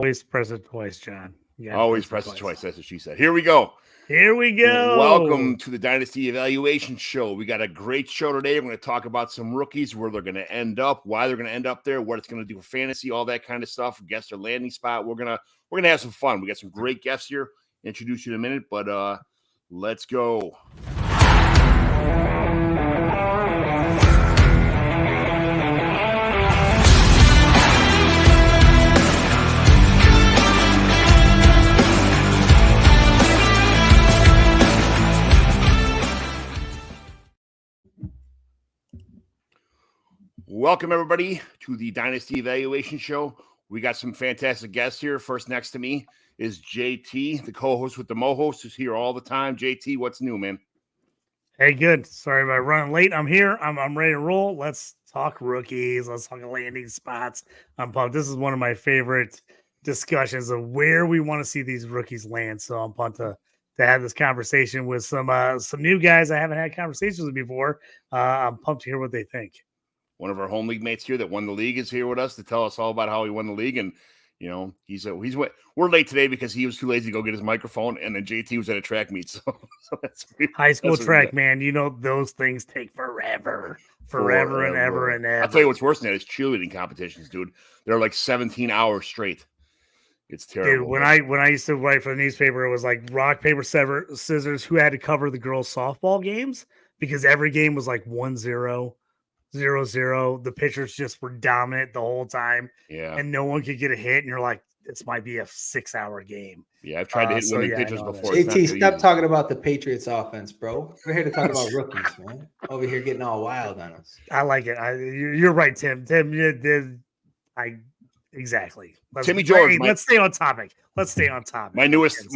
Always press it twice, John. Always press it twice. That's what she said. Here we go. Here we go. Welcome to the Dynasty Evaluation Show. We got a great show today. We're going to talk about some rookies, where they're going to end up, why they're going to end up there, what it's going to do for fantasy, all that kind of stuff. Guess their landing spot. We're gonna have some fun. We got some great guests here. Introduce you in a minute, but let's go. Welcome, everybody, to the Dynasty Evaluation Show. We got some fantastic guests here. First next to me is JT, the co-host with the Mo-host, who's here all the time. JT, what's new, man? Hey, good. Sorry about running late. I'm here. I'm ready to roll. Let's talk rookies. Let's talk landing spots. I'm pumped. This is one of my favorite discussions of where we want to see these rookies land. So I'm pumped to have this conversation with some new guys I haven't had conversations with before. I'm pumped to hear what they think. One of our home league mates here that won the league is here with us to tell us all about how he won the league. And, you know, we're late today because he was too lazy to go get his microphone, and then JT was at a track meet. So that's high school track, man. You know, those things take forever and ever. I'll tell you what's worse than that is cheerleading competitions, dude. They're like 17 hours straight. It's terrible. Dude, when I used to write for the newspaper, it was like rock, paper, scissors, who had to cover the girls' softball games because every game was like 1-0. 0-0. The pitchers just were dominant the whole time. Yeah. And no one could get a hit. And you're like, this might be a 6-hour game. Yeah, I've tried to hit winning pitchers before. JT, stop talking about the Patriots offense, bro. We're here to talk about rookies, man. Over here getting all wild on us. I like it. You're right, Tim. Exactly. Timmy George. Let's stay on topic. My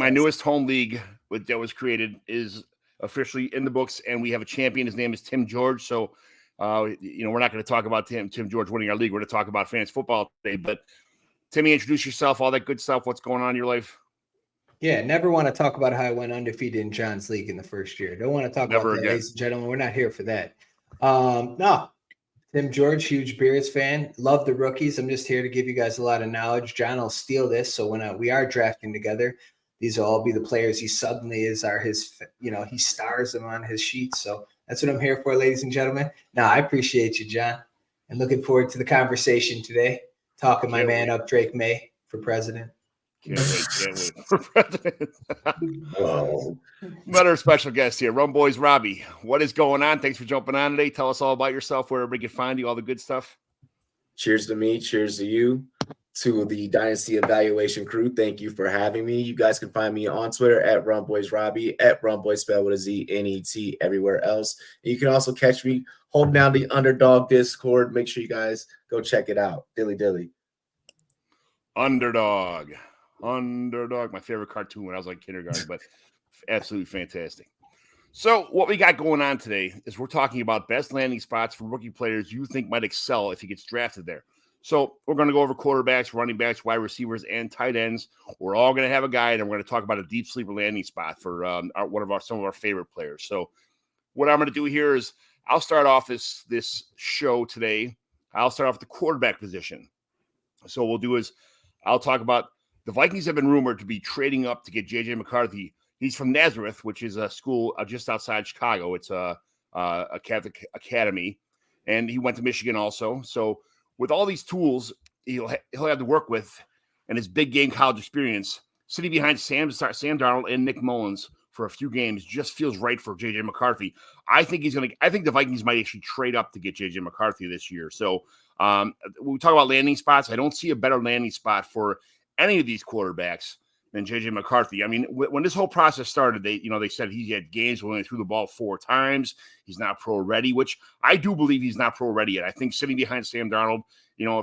newest home league that was created is officially in the books, and we have a champion. His name is Tim George. So, we're not going to talk about Tim George winning our league. We're going to talk about fantasy football today. But Timmy, introduce yourself, all that good stuff. What's going on in your life? Yeah, never want to talk about how I went undefeated in John's league in the first year. Don't want to talk about that, ladies and gentlemen. We're not here for that. No, Tim George, huge Bears fan. Love the rookies. I'm just here to give you guys a lot of knowledge. John will steal this. So when we are drafting together, these will all be the players he suddenly he stars them on his sheet. So that's what I'm here for, ladies and gentlemen. Now, I appreciate you, John, and looking forward to the conversation today. Talking my man up, Drake May, for president. Can't wait for president. Another special guest here, Rum Boys Robbie. What is going on? Thanks for jumping on today. Tell us all about yourself, where everybody can find you, all the good stuff. Cheers to me. Cheers to you. To the Dynasty Evaluation crew, thank you for having me. You guys can find me on Twitter at RumBoysRobbie, at RumBoys spelled with a Z, N-E-T, everywhere else. And you can also catch me holding down the Underdog Discord. Make sure you guys go check it out. Dilly. Underdog, my favorite cartoon when I was like kindergarten, but absolutely fantastic. So what we got going on today is we're talking about best landing spots for rookie players you think might excel if he gets drafted there. So we're going to go over quarterbacks, running backs, wide receivers, and tight ends. We're all going to have a guide, and we're going to talk about a deep sleeper landing spot for some of our favorite players. So what I'm going to do here is I'll start off this show today. I'll start off with the quarterback position. So what we'll do is I'll talk about the Vikings have been rumored to be trading up to get J.J. McCarthy. He's from Nazareth, which is a school just outside Chicago. It's a Catholic academy, and he went to Michigan also. So with all these tools he'll have to work with and his big game college experience, sitting behind Sam Darnold and Nick Mullins for a few games just feels right for J.J. McCarthy. I think the Vikings might actually trade up to get J.J. McCarthy this year. So when we talk about landing spots, I don't see a better landing spot for any of these quarterbacks than J.J. McCarthy. I mean, when this whole process started, they said he had games when he threw the ball 4 times. He's not pro ready, which I do believe he's not pro ready yet. I think sitting behind Sam Darnold,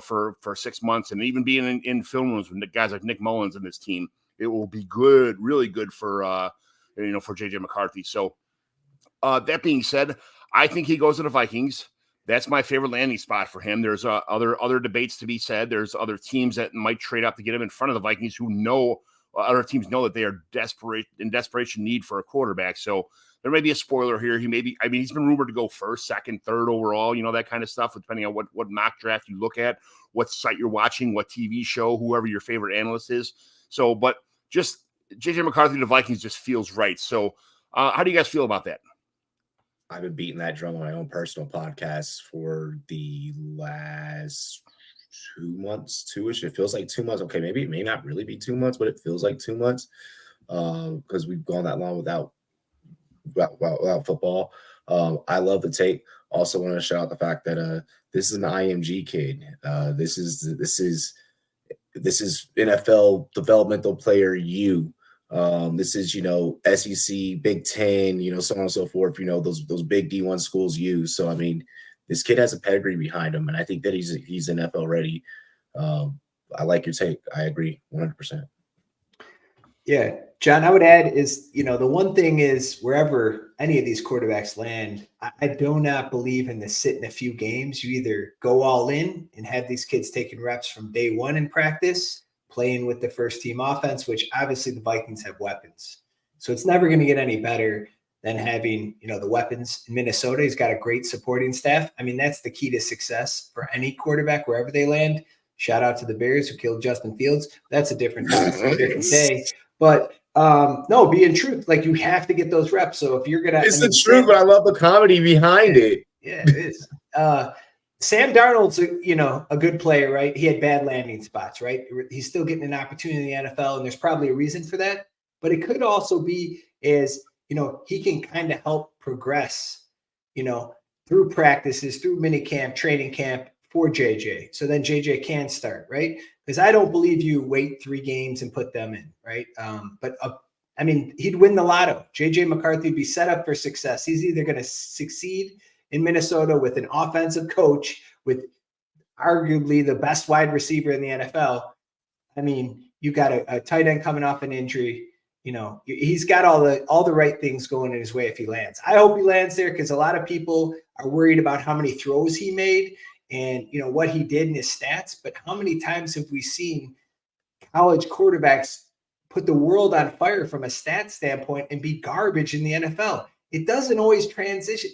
for 6 months and even being in film rooms with guys like Nick Mullins and this team, it will be good, really good for J.J. McCarthy. So that being said, I think he goes to the Vikings. That's my favorite landing spot for him. There's other debates to be said. There's other teams that might trade up to get him in front of the Vikings who know other teams know that they are in desperation need for a quarterback. So there may be a spoiler here. He's been rumored to go first, second, third overall, that kind of stuff, depending on what mock draft you look at, what site you're watching, what TV show, whoever your favorite analyst is. So, but just JJ McCarthy to the Vikings just feels right. So how do you guys feel about that? I've been beating that drum on my own personal podcast for the last 2 months, two-ish. It feels like 2 months. Okay, maybe it may not really be 2 months, but it feels like 2 months because we've gone that long without football. I love the take. Also want to shout out the fact that this is an IMG kid. This is NFL developmental player U. This is, SEC, Big Ten, so on and so forth, those big D1 schools use. So, I mean, this kid has a pedigree behind him, and I think that he's NFL ready. I like your take. I agree 100%. Yeah, John, I would add is, the one thing is wherever any of these quarterbacks land, I do not believe in the sit in a few games. You either go all in and have these kids taking reps from day one in practice, playing with the first team offense, which obviously the Vikings have weapons. So it's never going to get any better than having, the weapons in Minnesota. He's got a great supporting staff. I mean, that's the key to success for any quarterback, wherever they land. Shout out to the Bears who killed Justin Fields. That's a different day. But no, being truth, like you have to get those reps. So if you're going to, it's the truth, but I love the comedy behind it. Yeah, it is. Sam Darnold's a good player, right? He had bad landing spots, right? He's still getting an opportunity in the NFL, and there's probably a reason for that. But it could also be he can kind of help progress, through practices, through minicamp, training camp for JJ. So then JJ can start, right? Because I don't believe you wait 3 games and put them in, right? But he'd win the lotto. JJ McCarthy would be set up for success. He's either going to succeed in Minnesota with an offensive coach with arguably the best wide receiver in the NFL. I mean, you got a tight end coming off an injury. He's got all the right things going in his way if he lands. I hope he lands there because a lot of people are worried about how many throws he made and, what he did in his stats. But how many times have we seen college quarterbacks put the world on fire from a stat standpoint and be garbage in the NFL? It doesn't always transition.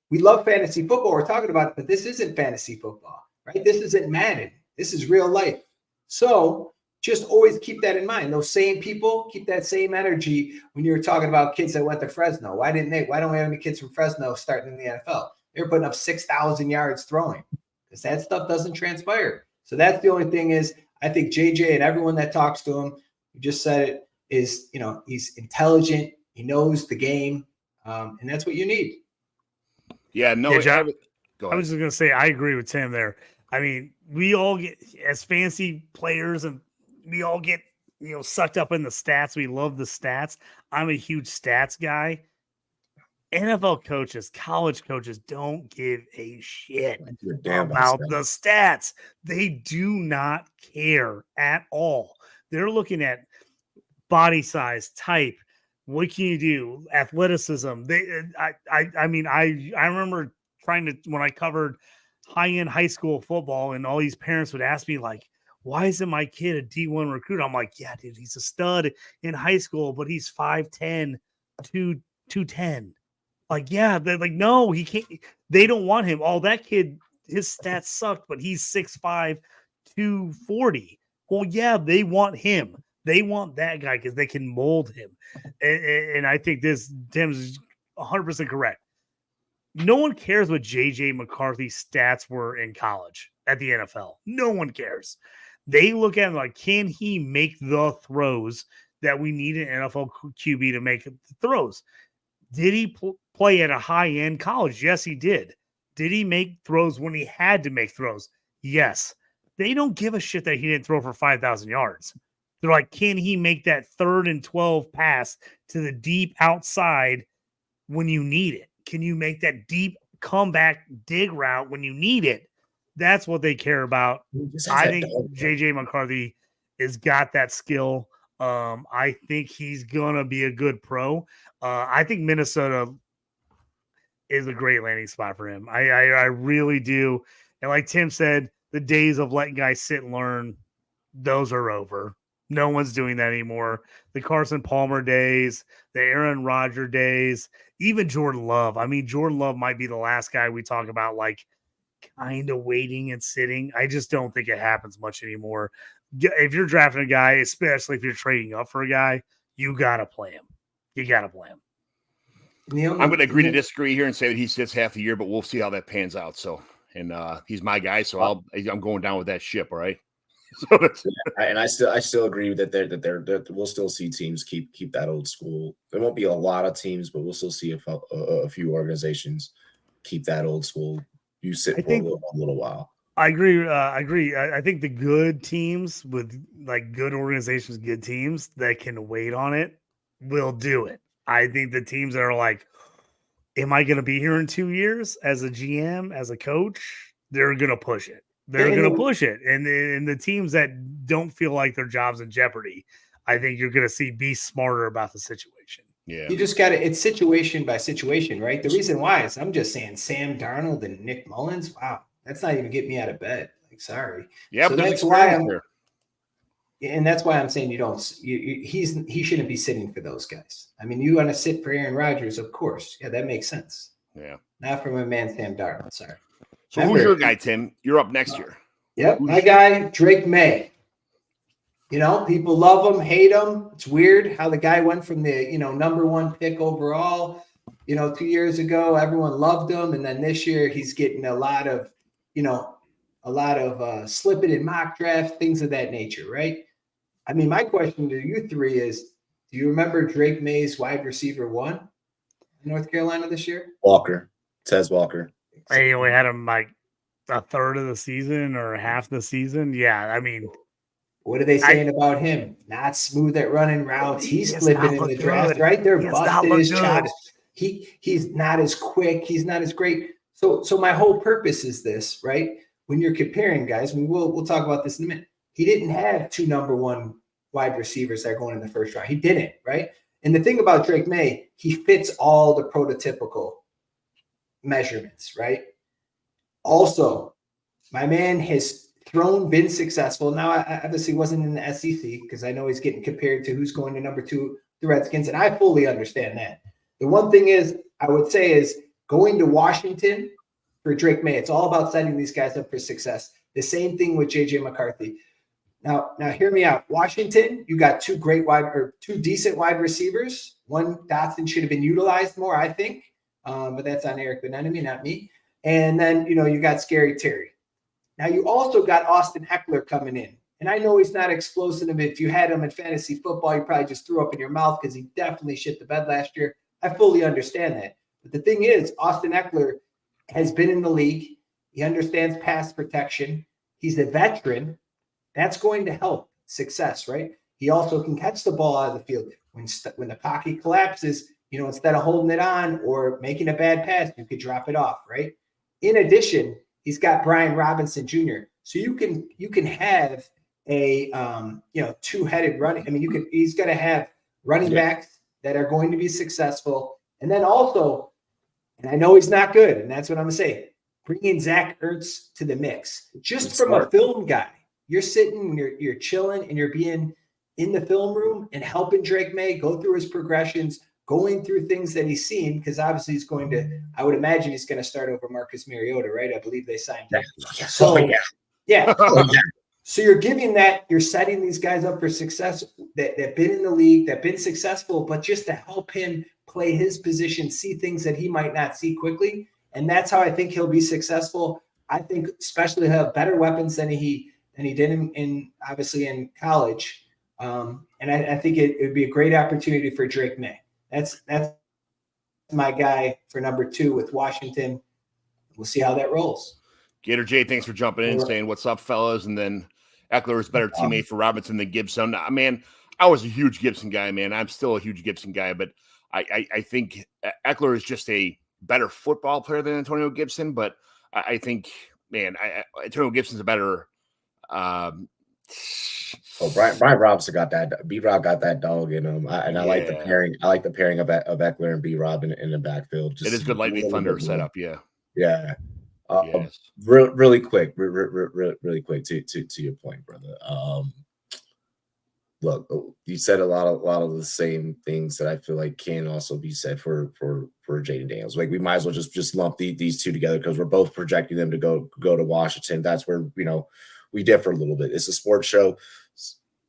We love fantasy football. We're talking about it, but this isn't fantasy football, right? This isn't Madden. This is real life. So just always keep that in mind. Those same people keep that same energy when you're talking about kids that went to Fresno. Why don't we have any kids from Fresno starting in the NFL? They're putting up 6,000 yards throwing because that stuff doesn't transpire. So that's the only thing is I think JJ and everyone that talks to him, you just said it, is, he's intelligent. He knows the game. And that's what you need. Yeah, no. Yeah, John, I was just going to say, I agree with Tim there. I mean, we all get, as fancy players, and we all get, sucked up in the stats. We love the stats. I'm a huge stats guy. NFL coaches, college coaches don't give a shit about the stats. They do not care at all. They're looking at body size, type. What can you do? Athleticism. I remember when I covered high-end high school football, and all these parents would ask me, like, why isn't my kid a D1 recruit? I'm like, yeah, dude, he's a stud in high school, but he's 5'10", 210. Like, yeah, they're like, no, he can't. They don't want him. Oh, that kid, his stats sucked, but he's 6'5", 240. Well, yeah, they want him. They want that guy because they can mold him. And I think Tim's 100% correct. No one cares what JJ McCarthy's stats were in college at the NFL. No one cares. They look at him like, can he make the throws that we need an NFL QB to make the throws? Did he play at a high-end college? Yes, he did. Did he make throws when he had to make throws? Yes. They don't give a shit that he didn't throw for 5,000 yards. They're like, can he make that 3rd and 12 pass to the deep outside when you need it? Can you make that deep comeback dig route when you need it? That's what they care about. I think JJ McCarthy has got that skill. I think he's going to be a good pro. I think Minnesota is a great landing spot for him. I really do. And like Tim said, the days of letting guys sit and learn, those are over. No one's doing that anymore. The Carson Palmer days, the Aaron Rodgers days, even Jordan Love. I mean, Jordan Love might be the last guy we talk about, like, kind of waiting and sitting. I just don't think it happens much anymore. If you're drafting a guy, especially if you're trading up for a guy, you got to play him. You got to play him. I'm going to agree to disagree here and say that he sits half the year, but we'll see how that pans out. So, and he's my guy, so I'm going down with that ship. All right. So and I still agree that we'll still see teams keep that old school. There won't be a lot of teams, but we'll still see a few organizations keep that old school. You sit for a little while. I agree. I think the good teams with like good organizations, good teams that can wait on it will do it. I think the teams that are like, am I going to be here in 2 years as a GM, as a coach? They're going to push it. They're going to push it. And the teams that don't feel like their job's in jeopardy, I think you're going to see be smarter about the situation. Yeah. You just got to, it's situation by situation, right? The reason why is I'm just saying Sam Darnold and Nick Mullins. Wow. That's not even getting me out of bed. Like, sorry. Yeah. So that's why I'm saying he shouldn't be sitting for those guys. I mean, you want to sit for Aaron Rodgers, of course. Yeah, that makes sense. Yeah. Not for my man, Sam Darnold. Sorry. So who's your guy, Tim? You're up next year. Yep. My guy, Drake May. You know, people love him, hate him. It's weird how the guy went from the, number one pick overall, 2 years ago. Everyone loved him. And then this year he's getting a lot of slipping in mock draft, things of that nature, right? I mean, my question to you three is, do you remember Drake May's wide receiver 1 in North Carolina this year? Walker. Tez Walker. They only had him like a third of the season or half the season. Yeah, I mean, what are they saying about him? Not smooth at running routes. He's slipping in the draft, right? They're busting his chops. He's not as quick. He's not as great. So my whole purpose is this, right? When you're comparing guys, we'll talk about this in a minute. He didn't have 2 number 1 wide receivers that are going in the first round. He didn't, right? And the thing about Drake May, he fits all the prototypical measurements, right? Also, my man has been successful. Now, I obviously wasn't in the SEC because I know he's getting compared to who's going to number 2, the Redskins, and I fully understand that. The one thing is, I would say is going to Washington for Drake May, it's all about setting these guys up for success. The same thing with J.J. McCarthy. Now hear me out. Washington, you got 2 decent wide receivers. One, Dotson should have been utilized more, I think. But that's on Eric Bieniemy, not me. And then, you got Scary Terry. Now, you also got Austin Eckler coming in. And I know he's not explosive. If you had him in fantasy football, you probably just threw up in your mouth because he definitely shit the bed last year. I fully understand that. But the thing is, Austin Eckler has been in the league. He understands pass protection. He's a veteran. That's going to help success, right? He also can catch the ball out of the field. When the pocket collapses, instead of holding it on or making a bad pass, you could drop it off, right? In addition, he's got Brian Robinson Jr. So you can have a two-headed running. I mean, he's going to have running backs that are going to be successful. And then also, and I know he's not good, and that's what I'm going to say, bringing Zach Ertz to the mix. Just from a film guy, you're sitting, you're chilling, and you're being in the film room and helping Drake May go through his progressions, going through things that he's seen, because obviously he's going to, I would imagine he's going to start over Marcus Mariota, right? I believe they signed him. So you're giving that, you're setting these guys up for success that been in the league, that been successful, but just to help him play his position, see things that he might not see quickly. And that's how I think he'll be successful. I think especially he'll have better weapons than he did in obviously in college. And I think it would be a great opportunity for Drake May. That's my guy for number 2 with Washington. We'll see how that rolls. Gator J, thanks for jumping in, saying what's up, fellas. And then Eckler is better teammate for Robinson than Gibson. Man, I was a huge Gibson guy, man. I'm still a huge Gibson guy, but I think Eckler is just a better football player than Antonio Gibson. But I think, man, Antonio Gibson's a better. Brian Robinson got that. B-Rob got that dog in him, I like the pairing. I like the pairing of Eckler and B-Rob in the backfield. It is good lightning thunder setup. Yeah. Yes. Really quick to your point, brother. look, you said a lot of the same things that I feel like can also be said for Jayden Daniels. Like we might as well just lump these two together because we're both projecting them to go to Washington. That's where we differ a little bit. It's a sports show.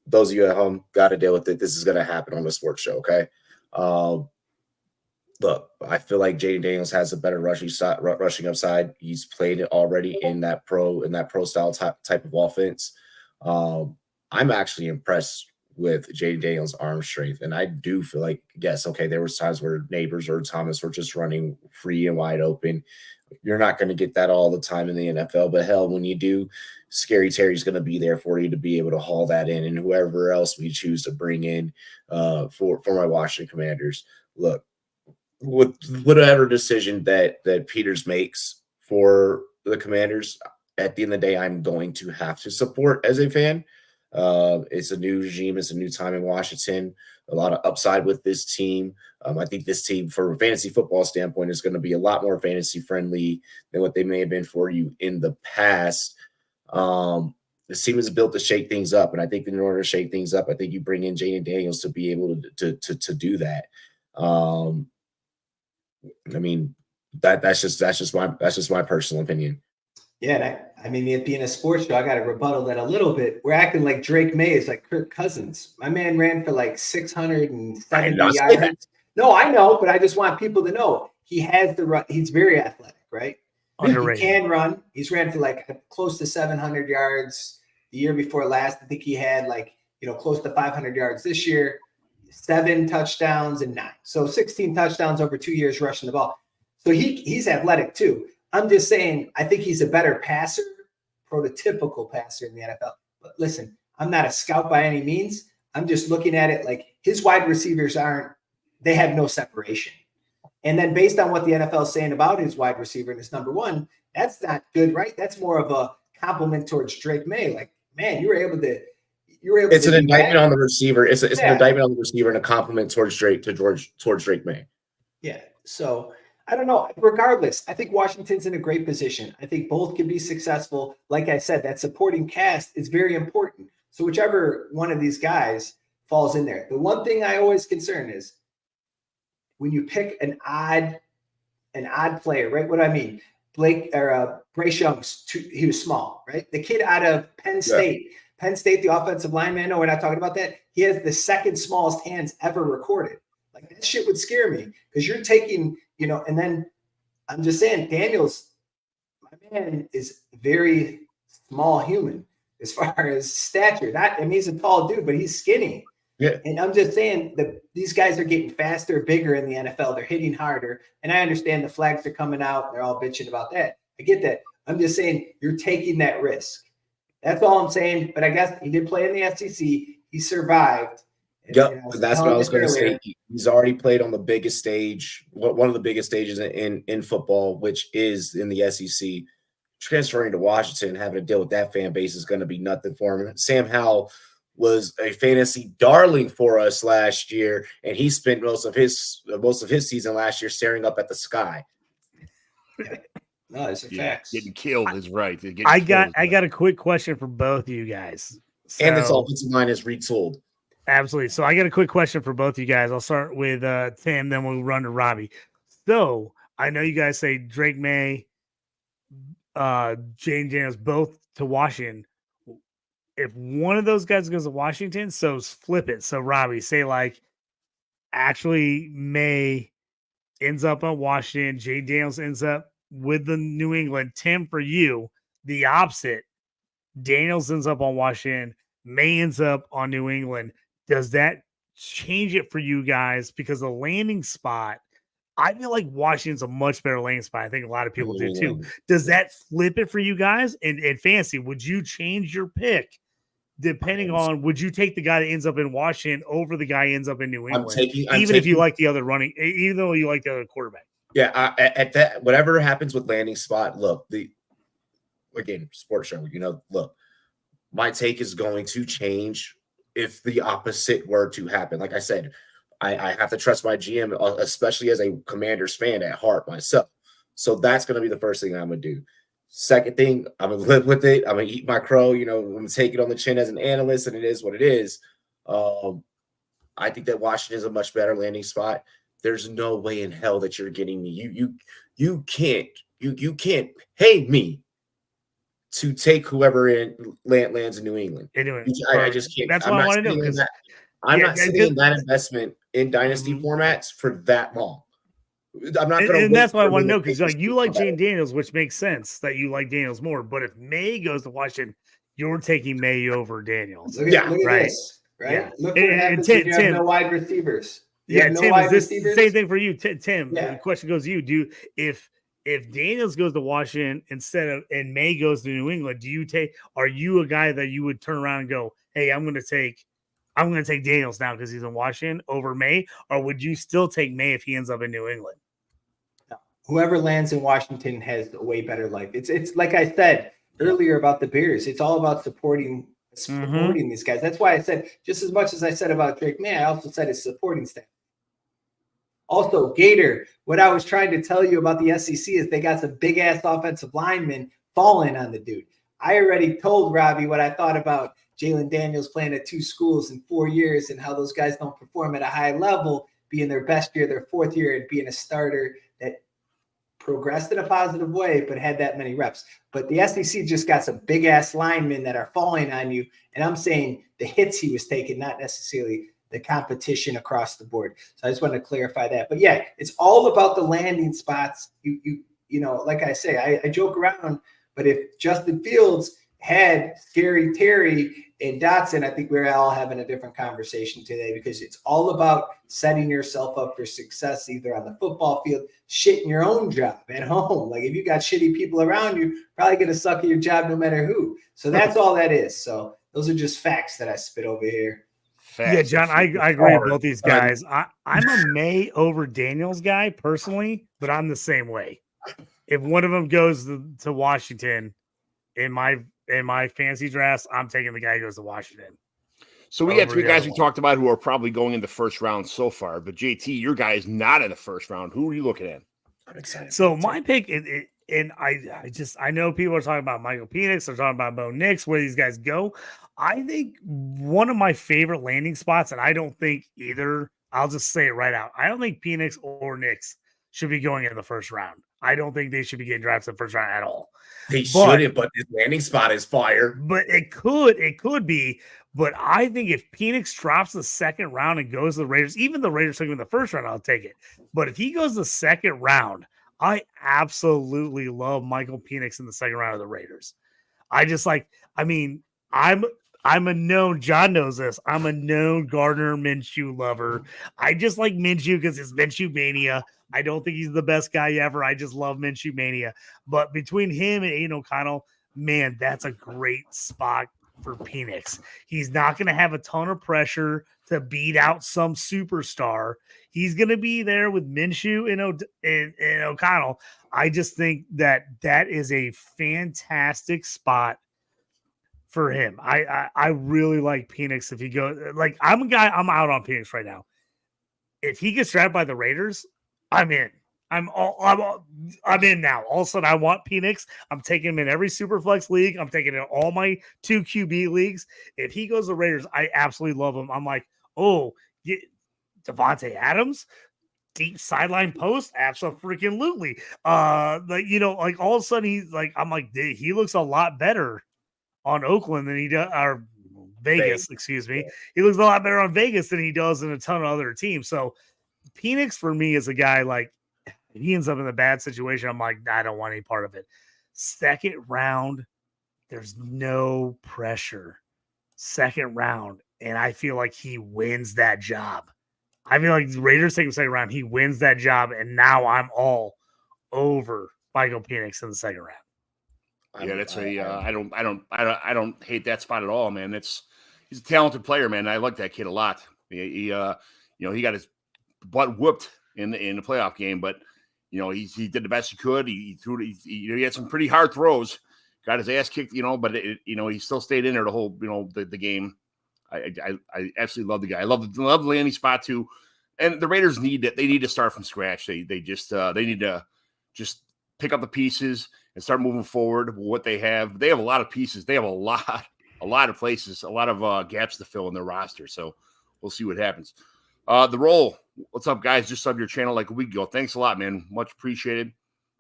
Those of you at home got to deal with it. This is going to happen on the sports show. Okay. Look, I feel like Jayden Daniels has a better rushing upside. He's played it already in that pro style type of offense. I'm actually impressed with Jayden Daniels' arm strength, and I do feel like, yes, okay, there was times where Neighbors or Thomas were just running free and wide open. You're not going to get that all the time in the NFL, but hell, when you do, Scary Terry's going to be there for you to be able to haul that in, and whoever else we choose to bring in for my Washington Commanders. Look, with whatever decision that Peters makes for the Commanders, at the end of the day, I'm going to have to support as a fan. It's a new regime. It's a new time in Washington. A lot of upside with this team. I think this team, from a fantasy football standpoint, is going to be a lot more fantasy friendly than what they may have been for you in the past. This team is built to shake things up, and I think in order to shake things up, I think you bring in Jayden Daniels to be able to do that. I mean, that's just my personal opinion. Yeah, I mean, it being a sports show, I got to rebuttal that a little bit. We're acting like Drake May is like Kirk Cousins. My man ran for like 670 yards. No, I know, but I just want people to know he has the run. He's very athletic, right? Underrated. He can run. He's ran for like close to 700 yards the year before last. I think he had close to 500 yards this year, 7 touchdowns and 9. So 16 touchdowns over 2 years rushing the ball. So he's athletic too. I'm just saying, I think he's a better passer, prototypical passer in the NFL. But listen, I'm not a scout by any means. I'm just looking at it like his wide receivers they have no separation. And then based on what the NFL is saying about his wide receiver and his number one, that's not good, right? That's more of a compliment towards Drake May. Like, man, you were able to. It's an indictment on the receiver. It's an indictment on the receiver and a compliment towards Drake May. Yeah. So I don't know. Regardless, I think Washington's in a great position. I think both can be successful. Like I said, that supporting cast is very important. So whichever one of these guys falls in there. The one thing I always concern is when you pick an odd player, right? What do I mean? Bryce Young's he was small, right? The kid out of Penn State. Yeah. Penn State, the offensive lineman. No, we're not talking about that. He has the second smallest hands ever recorded. Like that shit would scare me because you're taking, and then I'm just saying, Daniels, my man is very small human as far as stature. He's a tall dude, but he's skinny. Yeah. And I'm just saying that these guys are getting faster, bigger in the NFL. They're hitting harder. And I understand the flags are coming out. They're all bitching about that. I get that. I'm just saying you're taking that risk. That's all I'm saying. But I guess he did play in the SEC. He survived. Yep, that's what I was going to say. He's already played on the biggest stage, one of the biggest stages in football, which is in the SEC. Transferring to Washington and having to deal with that fan base is going to be nothing for him. Sam Howell was a fantasy darling for us last year, and he spent most of his season last year staring up at the sky. No, it's a fact. Getting killed is right. I got a quick question for both of you guys. And this offensive line is retooled. Absolutely. So I got a quick question for both of you guys. I'll start with Tim, then we'll run to Robbie. So I know you guys say Drake May, Jayden Daniels, both to Washington. If one of those guys goes to Washington, so flip it. So Robbie, say actually May ends up on Washington, Jayden Daniels ends up with the New England. Tim, for you, the opposite. Daniels ends up on Washington, May ends up on New England. Does that change it for you guys? Because the landing spot, I feel like Washington's a much better landing spot. I think a lot of people do too. Does that flip it for you guys? And fantasy, would you change your pick depending on, would you take the guy that ends up in Washington over the guy who ends up in New England? If you like the other even though you like the other quarterback? Yeah, at that, whatever happens with landing spot, look, again, sports show, look, my take is going to change if the opposite were to happen. Like I said, I have to trust my GM, especially as a Commanders fan at heart myself. So that's going to be the first thing I'm going to do. Second thing, I'm going to live with it. I'm going to eat my crow. I'm going to take it on the chin as an analyst, and it is what it is. I think that Washington is a much better landing spot. There's no way in hell that you're getting me. You can't pay me to take whoever lands in New England. Anyway, I just can't. That's what I want to know, because I'm not sitting in that investment in dynasty formats for that long. I'm not going to. And that's why I want to know, because like you like Jane Daniels, which makes sense that you like Daniels more. But if May goes to Washington, you're taking May over Daniels. Look at this, right? Yeah. Look what happens when you have no wide receivers. Tim, is this the same thing for you? Tim, the question goes to you. If Daniels goes to Washington and May goes to New England, are you a guy that you would turn around and go, hey, I'm going to take Daniels now because he's in Washington over May, or would you still take May if he ends up in New England? Whoever lands in Washington has a way better life. It's like I said earlier about the Bears. It's all about supporting these guys. That's why I said, just as much as I said about Drake May, I also said his supporting staff. Also, Gator, what I was trying to tell you about the SEC is they got some big-ass offensive linemen falling on the dude. I already told Robbie what I thought about Jalen Daniels playing at 2 schools in 4 years and how those guys don't perform at a high level, being their best year, their 4th year, and being a starter that progressed in a positive way but had that many reps. But the SEC just got some big-ass linemen that are falling on you, and I'm saying the hits he was taking, not necessarily the competition across the board. So I just want to clarify that. But yeah, it's all about the landing spots. You know, like I say, I joke around, but if Justin Fields had Scary Terry and Dotson, I think we're all having a different conversation today, because it's all about setting yourself up for success, either on the football field, shit in your own job at home. Like if you got shitty people around you, probably going to suck at your job no matter who. So that's all that is. So those are just facts that I spit over here. Yeah, John, I agree with both these guys. I'm a May over Daniels guy personally, but I'm the same way. If one of them goes to Washington in my fantasy drafts, I'm taking the guy who goes to Washington. So we got 3 guys we talked about who are probably going in the first round so far. But JT, your guy is not in the first round. Who are you looking at? I'm excited. So my pick, and I know people are talking about Michael Penix, they're talking about Bo Nix, where these guys go. I think one of my favorite landing spots, and I don't think either, I'll just say it right out, I don't think Penix or Nix should be going in the first round. I don't think they should be getting drafted in the first round at all. They shouldn't, but this landing spot is fire. But it could be. But I think if Penix drops the second round and goes to the Raiders, even the Raiders took him in the first round, I'll take it. But if he goes the second round, I absolutely love Michael Penix in the second round of the Raiders. I'm a known, John knows this, I'm a known Gardner Minshew lover. I just like Minshew because it's Minshew mania. I don't think he's the best guy ever. I just love Minshew mania. But between him and Aiden O'Connell, man, that's a great spot for Penix. He's not going to have a ton of pressure to beat out some superstar. He's going to be there with Minshew and O'Connell. I just think that is a fantastic spot for him. I really like Penix. If he goes, like, I'm out on Penix right now. If he gets drafted by the Raiders, I'm in. I'm in now. All of a sudden, I want Penix. I'm taking him in every Superflex league. I'm taking him in all my 2 QB leagues. If he goes to Raiders, I absolutely love him. I'm like, Devontae Adams, deep sideline post, absolutely. Like all of a sudden he's like, I'm like, he looks a lot better on Oakland than he does, or Vegas, excuse me. He looks a lot better on Vegas than he does in a ton of other teams. So Penix for me is a guy, like, if he ends up in a bad situation, I'm like, I don't want any part of it. Second round, there's no pressure. Second round, and I feel like he wins that job. I feel like the Raiders take him second round, he wins that job, and now I'm all over Michael Penix in the second round. Yeah, that's I don't hate that spot at all, man. He's a talented player, man. I like that kid a lot. He got his butt whooped in the playoff game, but he did the best he could. He had some pretty hard throws, got his ass kicked, but he still stayed in there the whole the game. I absolutely love the guy. I love the landing spot too. And the Raiders need to start from scratch. They need to just pick up the pieces and start moving forward with what they have. They have a lot of pieces. They have a lot a lot of places, a lot of gaps to fill in their roster. So we'll see what happens. The Roll. What's up, guys? Just subbed your channel like a week ago. Thanks a lot, man. Much appreciated.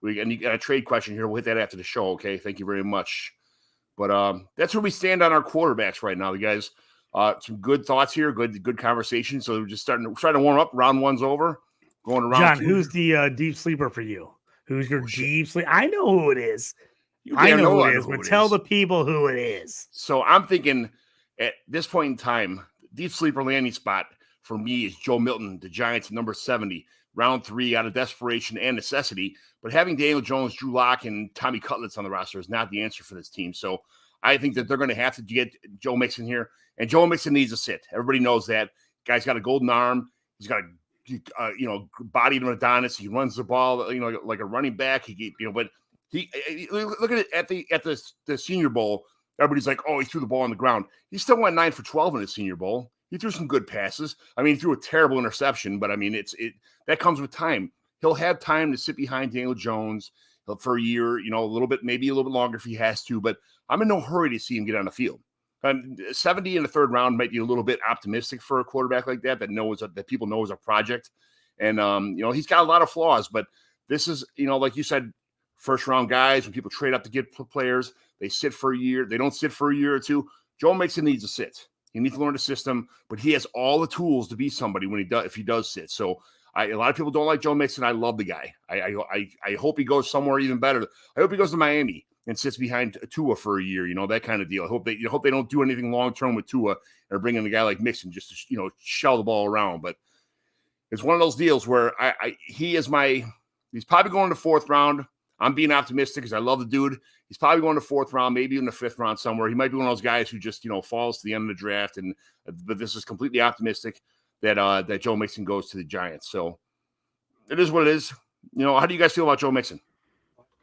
And you got a trade question here. We'll hit that after the show, okay? Thank you very much. But that's where we stand on our quarterbacks right now, the guys. Some good thoughts here, good conversation. So we're just starting to warm up. Round one's over. Going around. John, who's the deep sleeper for you? Who's your deep sleeper? I know who it is. I know who it is, but tell the people who it is. So I'm thinking at this point in time, deep sleeper landing spot for me is Joe Milton, the Giants, number 70, round 3 out of desperation and necessity. But having Daniel Jones, Drew Lock, and Tommy Cutlets on the roster is not the answer for this team. So I think that they're going to have to get Joe Mixon here. And Joe Mixon needs a sit. Everybody knows that. Guy's got a golden arm. He's got a body to Adonis. He runs the ball, like a running back. But he look at it at the Senior Bowl. Everybody's like, oh, he threw the ball on the ground. He still went 9 for 12 in the Senior Bowl. He threw some good passes. I mean, he threw a terrible interception, but I mean, that comes with time. He'll have time to sit behind Daniel Jones for a year, a little bit, maybe a little bit longer if he has to. But I'm in no hurry to see him get on the field. 70 in the third round might be a little bit optimistic for a quarterback like that people know is a project. And, he's got a lot of flaws, but this is, like you said, first round guys, when people trade up to get players, they sit for a year. They don't sit for a year or two. Joe Mixon needs to sit. He needs to learn the system, but he has all the tools to be somebody if he does sit. So a lot of people don't like Joe Mixon. I love the guy. I hope he goes somewhere even better. I hope he goes to Miami and sits behind Tua for a year, that kind of deal. I hope they don't do anything long-term with Tua or bring in a guy like Mixon just to, shell the ball around. But it's one of those deals where he's probably going to the 4th round. I'm being optimistic because I love the dude. He's probably going to the 4th round, maybe in the 5th round somewhere. He might be one of those guys who just, falls to the end of the draft. But this is completely optimistic that Joe Mixon goes to the Giants. So it is what it is. How do you guys feel about Joe Mixon?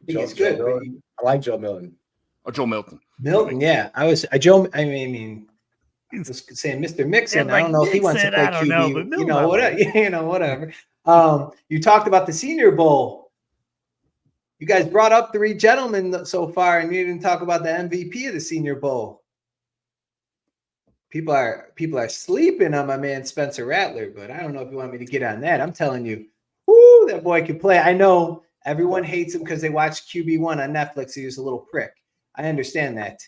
He's good. I like Joe Milton. Oh, Joe Milton. Milton, yeah. I was saying Mr. Mixon. Yeah, I don't know if he wants to play QB. Whatever. You talked about the Senior Bowl. You guys brought up 3 gentlemen so far, and you didn't talk about the MVP of the Senior Bowl. People are sleeping on my man Spencer Rattler, but I don't know if you want me to get on that. I'm telling you, that boy can play. I know everyone hates him because they watched QB1 on Netflix. He was a little prick. I understand that.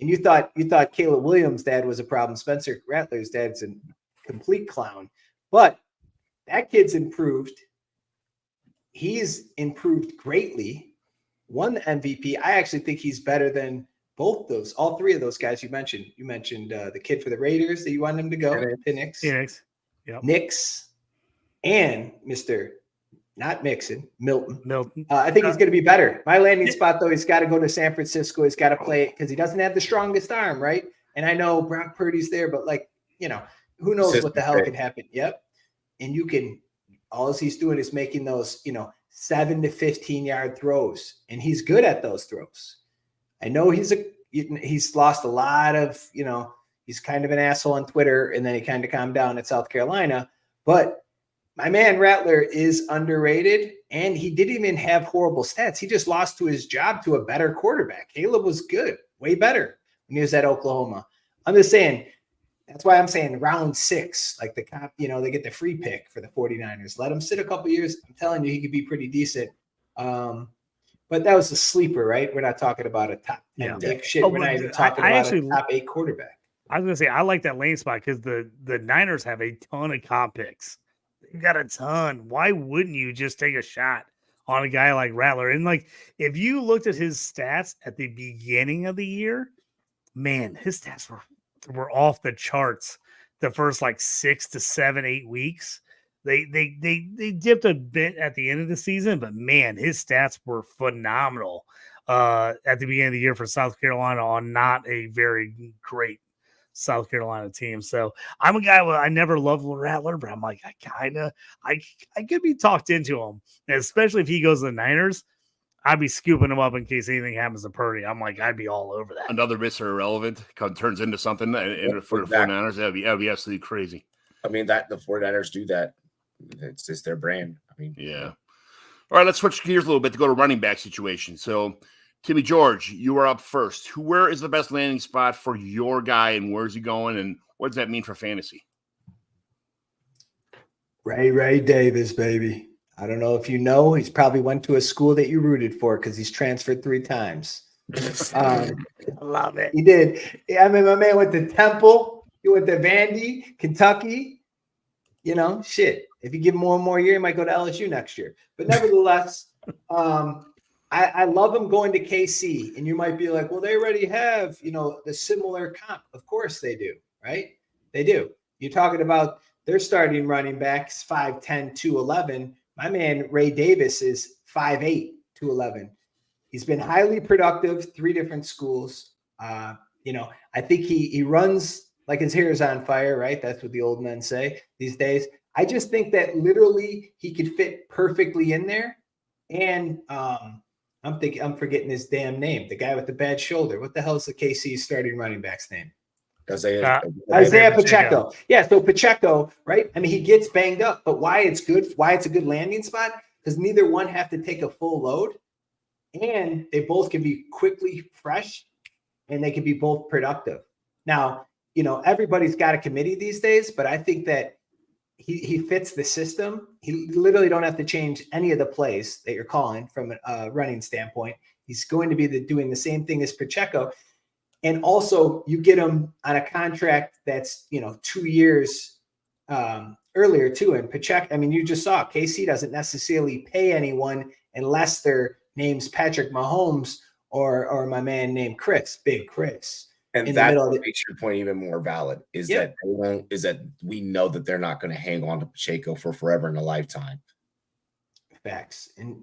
And you thought Caleb Williams' dad was a problem. Spencer Rattler's dad's a complete clown. But that kid's improved. He's improved greatly. Won the MVP. I actually think he's better than all 3 of those guys you mentioned. You mentioned the kid for the Raiders that you wanted him to go, Penix. Yep. Nix, and Mr. Not Mixon, Milton. I think he's going to be better. My landing spot, though, he's got to go to San Francisco. He's got to play it because he doesn't have the strongest arm, right? And I know Brock Purdy's there, but who knows what the hell could happen? Yep. And all he's doing is making those, 7 to 15 yard throws, and he's good at those throws. I know he's lost a lot of, he's kind of an asshole on Twitter, and then he kind of calmed down at South Carolina. But my man Rattler is underrated, and he didn't even have horrible stats. He just lost to his job to a better quarterback. Caleb was good, way better when he was at Oklahoma. I'm just saying, that's why I'm saying round 6, like the cop, they get the free pick for the 49ers. Let him sit a couple years. I'm telling you, he could be pretty decent. But that was a sleeper, right? We're not talking about a top 10 pick. We're not even talking about a top 8 quarterback. I was going to say, I like that lane spot because the Niners have a ton of comp picks. They've got a ton. Why wouldn't you just take a shot on a guy like Rattler? And if you looked at his stats at the beginning of the year, man, his stats were off the charts the first 6 to 7, 8 weeks. They dipped a bit at the end of the season, but man, his stats were phenomenal at the beginning of the year for South Carolina on not a very great South Carolina team. So I'm a guy I never loved Rattler, but I'm like, I could be talked into him, and especially if he goes to the Niners. I'd be scooping him up in case anything happens to Purdy. I'm like, I'd be all over that. Another Mr. Irrelevant turns into something for the 49ers. That'd be absolutely crazy. I mean, that the 49ers do that. It's just their brand. I mean, yeah. All right, let's switch gears a little bit to go to running back situation. So Timmy George, you are up first. Where is the best landing spot for your guy, and where's he going, and what does that mean for fantasy? Ray Davis, baby. I don't know if you know, he's probably went to a school that you rooted for because he's transferred 3 times. I love it. He did. I mean, my man went to Temple. He went to Vandy, Kentucky. You know, shit. If you give him one more year, he might go to LSU next year. But nevertheless, I love him going to KC. And you might be like, well, they already have, you know, the similar comp. Of course they do, right? They do. You're talking about their starting running backs 5'10", 211. My man, Ray Davis, is 5'8", 211. He's been highly productive, 3 different schools. You know, I think he runs like his hair is on fire, right? That's what the old men say these days. I just think that literally he could fit perfectly in there. And I'm forgetting his damn name. The guy with the bad shoulder. What the hell is the KC starting running back's name? Isaiah Pacheco. Yeah, so Pacheco, right? I mean, he gets banged up, but why it's a good landing spot? Because neither one have to take a full load, and they both can be quickly fresh, and they can be both productive. Now, you know, everybody's got a committee these days, but I think that he fits the system. He literally don't have to change any of the plays that you're calling from a running standpoint. He's going to be doing the same thing as Pacheco. And also you get him on a contract that's, you know, 2 years earlier too. And Pacheco, I mean, you just saw KC doesn't necessarily pay anyone unless their name's Patrick Mahomes or my man named Big Chris. And that makes your point even more valid that we know that they're not going to hang on to Pacheco for forever and a lifetime. Facts. And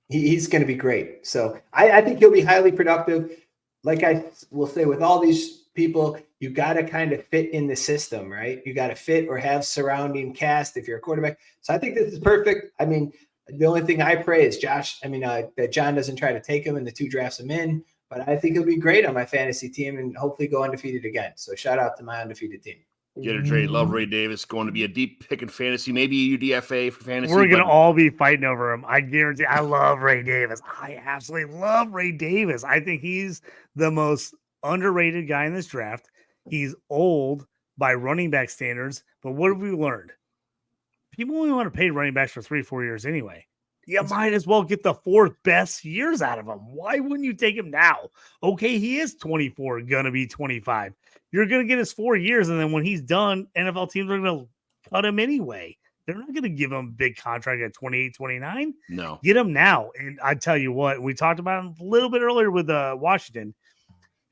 he's going to be great. So I think he'll be highly productive. Like I will say with all these people, you got to kind of fit in the system, right? You got to fit or have surrounding cast if you're a quarterback. So I think this is perfect. I mean, the only thing I pray is that John doesn't try to take him in the 2 drafts him in, but I think he'll be great on my fantasy team and hopefully go undefeated again. So shout out to my undefeated team. Get it, Dre. Love Ray Davis. Going to be a deep pick in fantasy, maybe a UDFA for fantasy. We're going to all be fighting over him. I guarantee. I love Ray Davis. I absolutely love Ray Davis. I think he's the most underrated guy in this draft. He's old by running back standards, but what have we learned? People only want to pay running backs for 3-4 years anyway. You might as well get the 4 best years out of him. Why wouldn't you take him now? Okay, he is 24, going to be 25. You're going to get his 4 years, and then when he's done, NFL teams are going to cut him anyway. They're not going to give him a big contract at 28, 29. No. Get him now. And I tell you what, we talked about him a little bit earlier with Washington,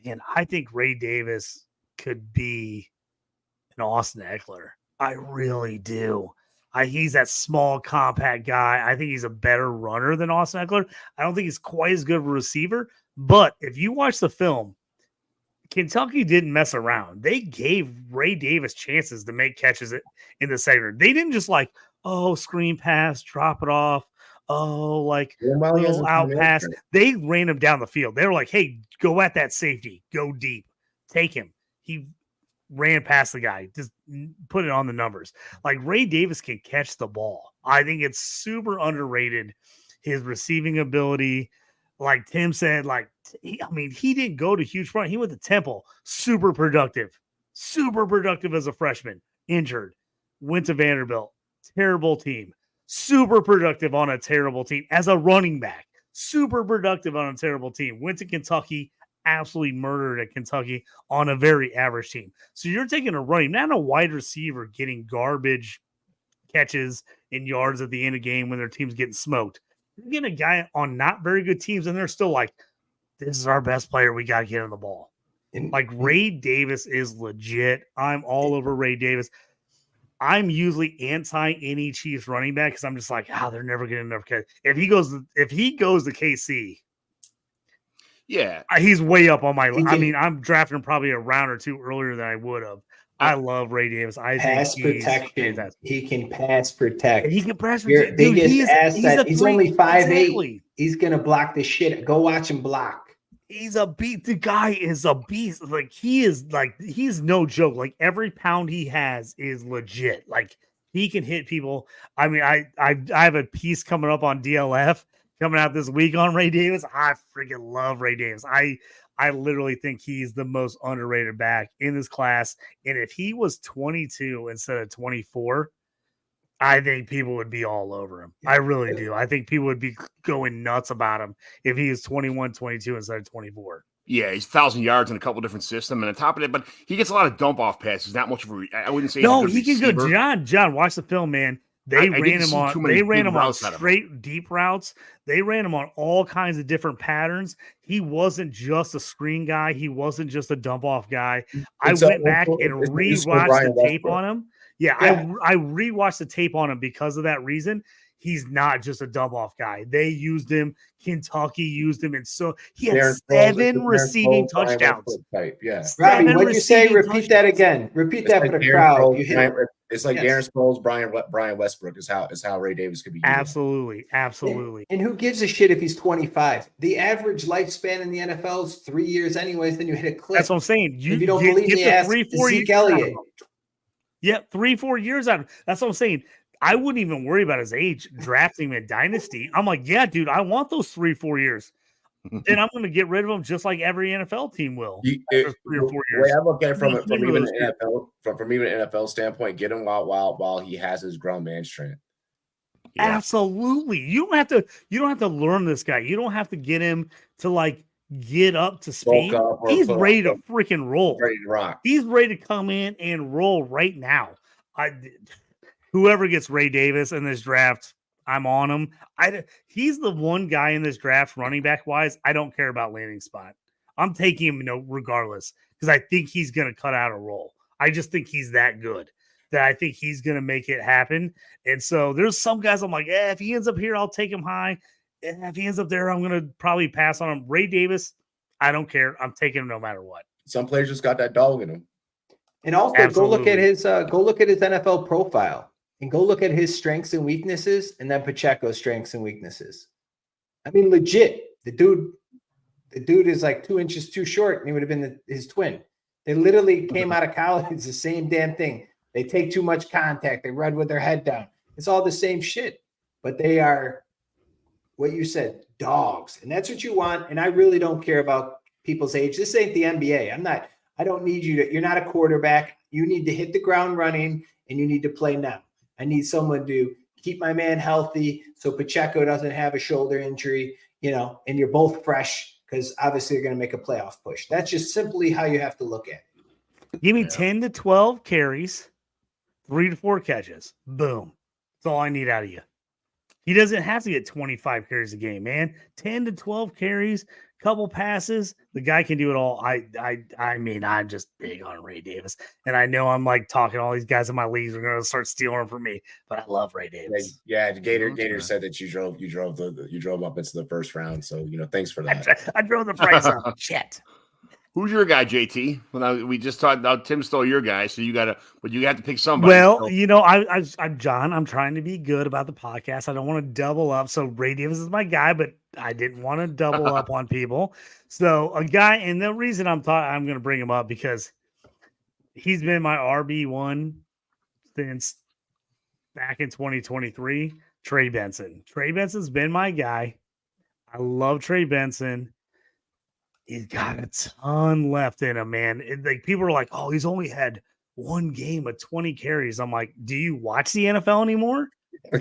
and I think Ray Davis could be an Austin Eckler. I really do. He's that small, compact guy. I think he's a better runner than Austin Eckler. I don't think he's quite as good of a receiver. But if you watch the film, Kentucky didn't mess around. They gave Ray Davis chances to make catches in the second. They didn't just screen pass, drop it off. Little out pass. They ran him down the field. They were like, hey, go at that safety. Go deep. Take him. He ran past the guy, just put it on the numbers. Like Ray Davis can catch the ball. I think it's super underrated. His receiving ability, like Tim said, he didn't go to huge front. He went to Temple, super productive as a freshman, injured, went to Vanderbilt, terrible team, super productive on a terrible team as a running back, super productive on a terrible team, went to Kentucky, absolutely murdered at Kentucky on a very average team. So you're taking a running, not a wide receiver getting garbage catches and yards at the end of the game when their team's getting smoked. You're getting a guy on not very good teams, and they're still like, this is our best player. We got to get him the ball. Like Ray Davis is legit. I'm all over Ray Davis. I'm usually anti any Chiefs running back because I'm just like, they're never getting enough catch. If he goes to KC, yeah, he's way up on my list. I mean, I'm drafting him probably a round or 2 earlier than I would have. I love Ray Davis. I pass think protection. He can pass protect. He can pass protect. Your biggest asset. He's only 5'8". Exactly. He's gonna block the shit. Go watch him block. He's a beast. The guy is a beast. He's no joke. Like every pound he has is legit. Like he can hit people. I mean, I have a piece coming up on DLF coming out this week on Ray Davis. I freaking love Ray Davis. I literally think he's the most underrated back in this class. And if he was 22 instead of 24, I think people would be all over him. I really do. I think people would be going nuts about him if he is 21, 22 instead of 24. Yeah, he's 1,000 yards in a couple different systems, and on top of it, but he gets a lot of dump off passes. Not much of a. I wouldn't say. No, he can go. John, watch the film, man. They ran him on straight deep routes. They ran him on all kinds of different patterns. He wasn't just a screen guy. He wasn't just a dump off guy. I went back and rewatched the tape on him. Yeah, I rewatched the tape on him because of that reason. He's not just a dump off guy. They used him. Kentucky used him, and so he had 7 receiving touchdowns. Yeah, Robbie, what you say? Repeat that again. Repeat that for the crowd. It's like Darren Sproles, Brian Westbrook is how Ray Davis could be. Absolutely. And who gives a shit if he's 25? The average lifespan in the NFL is 3 years, anyways. Then you hit a cliff. That's what I'm saying. If you don't believe me, ask Zeke Elliott. Yeah, 3-4 years out. That's what I'm saying. I wouldn't even worry about his age drafting him in Dynasty. I'm like, yeah, dude, I want those 3-4 years. Then I'm going to get rid of him just like every NFL team will. 3 or 4 years. The way I look at it from even an NFL standpoint, get him while he has his grown man strength. Yeah. Absolutely. You don't have to learn this guy. You don't have to get him to like get up to speed. He's ready to freaking roll. Ready to rock. He's ready to come in and roll right now. Whoever gets Ray Davis in this draft, I'm on him. He's the one guy in this draft, running back wise. I don't care about landing spot. I'm taking him, regardless, because I think he's going to cut out a role. I just think he's that good that I think he's going to make it happen. And so there's some guys I'm like, if he ends up here, I'll take him high. If he ends up there, I'm going to probably pass on him. Ray Davis, I don't care. I'm taking him no matter what. Some players just got that dog in them. And also go look at his NFL profile. And go look at his strengths and weaknesses, and then Pacheco's strengths and weaknesses. I mean, legit, the dude is like 2 inches too short, and he would have been his twin. They literally came out of college. It's the same damn thing. They take too much contact. They run with their head down. It's all the same shit. But they are, what you said, dogs. And that's what you want. And I really don't care about people's age. This ain't the NBA. I don't need you to, you're not a quarterback. You need to hit the ground running, and you need to play now. I need someone to keep my man healthy so Pacheco doesn't have a shoulder injury, and you're both fresh because obviously you're going to make a playoff push. That's just simply how you have to look at it. Give me 10 to 12 carries, 3 to 4 catches. Boom. That's all I need out of you. He doesn't have to get 25 carries a game, man. 10 to 12 carries, couple passes. The guy can do it all. I mean, I'm just big on Ray Davis. And I know I'm like talking all these guys in my leagues are going to start stealing them from me, but I love Ray Davis. Yeah, Gator said that you drove up into the first round. So, thanks for that. I drove the price up. Shit. Who's your guy, JT? Well, we just talked about Tim stole your guy, so you have to pick somebody. Well, I'm John. I'm trying to be good about the podcast. I don't want to double up. So Ray Davis is my guy, but I didn't want to double up on people. So a guy, and the reason I'm going to bring him up because he's been my RB1 since back in 2023. Trey Benson. Trey Benson's been my guy. I love Trey Benson. He's got a ton left in him, man. People are like, oh, he's only had one game of 20 carries. I'm like, do you watch the NFL anymore?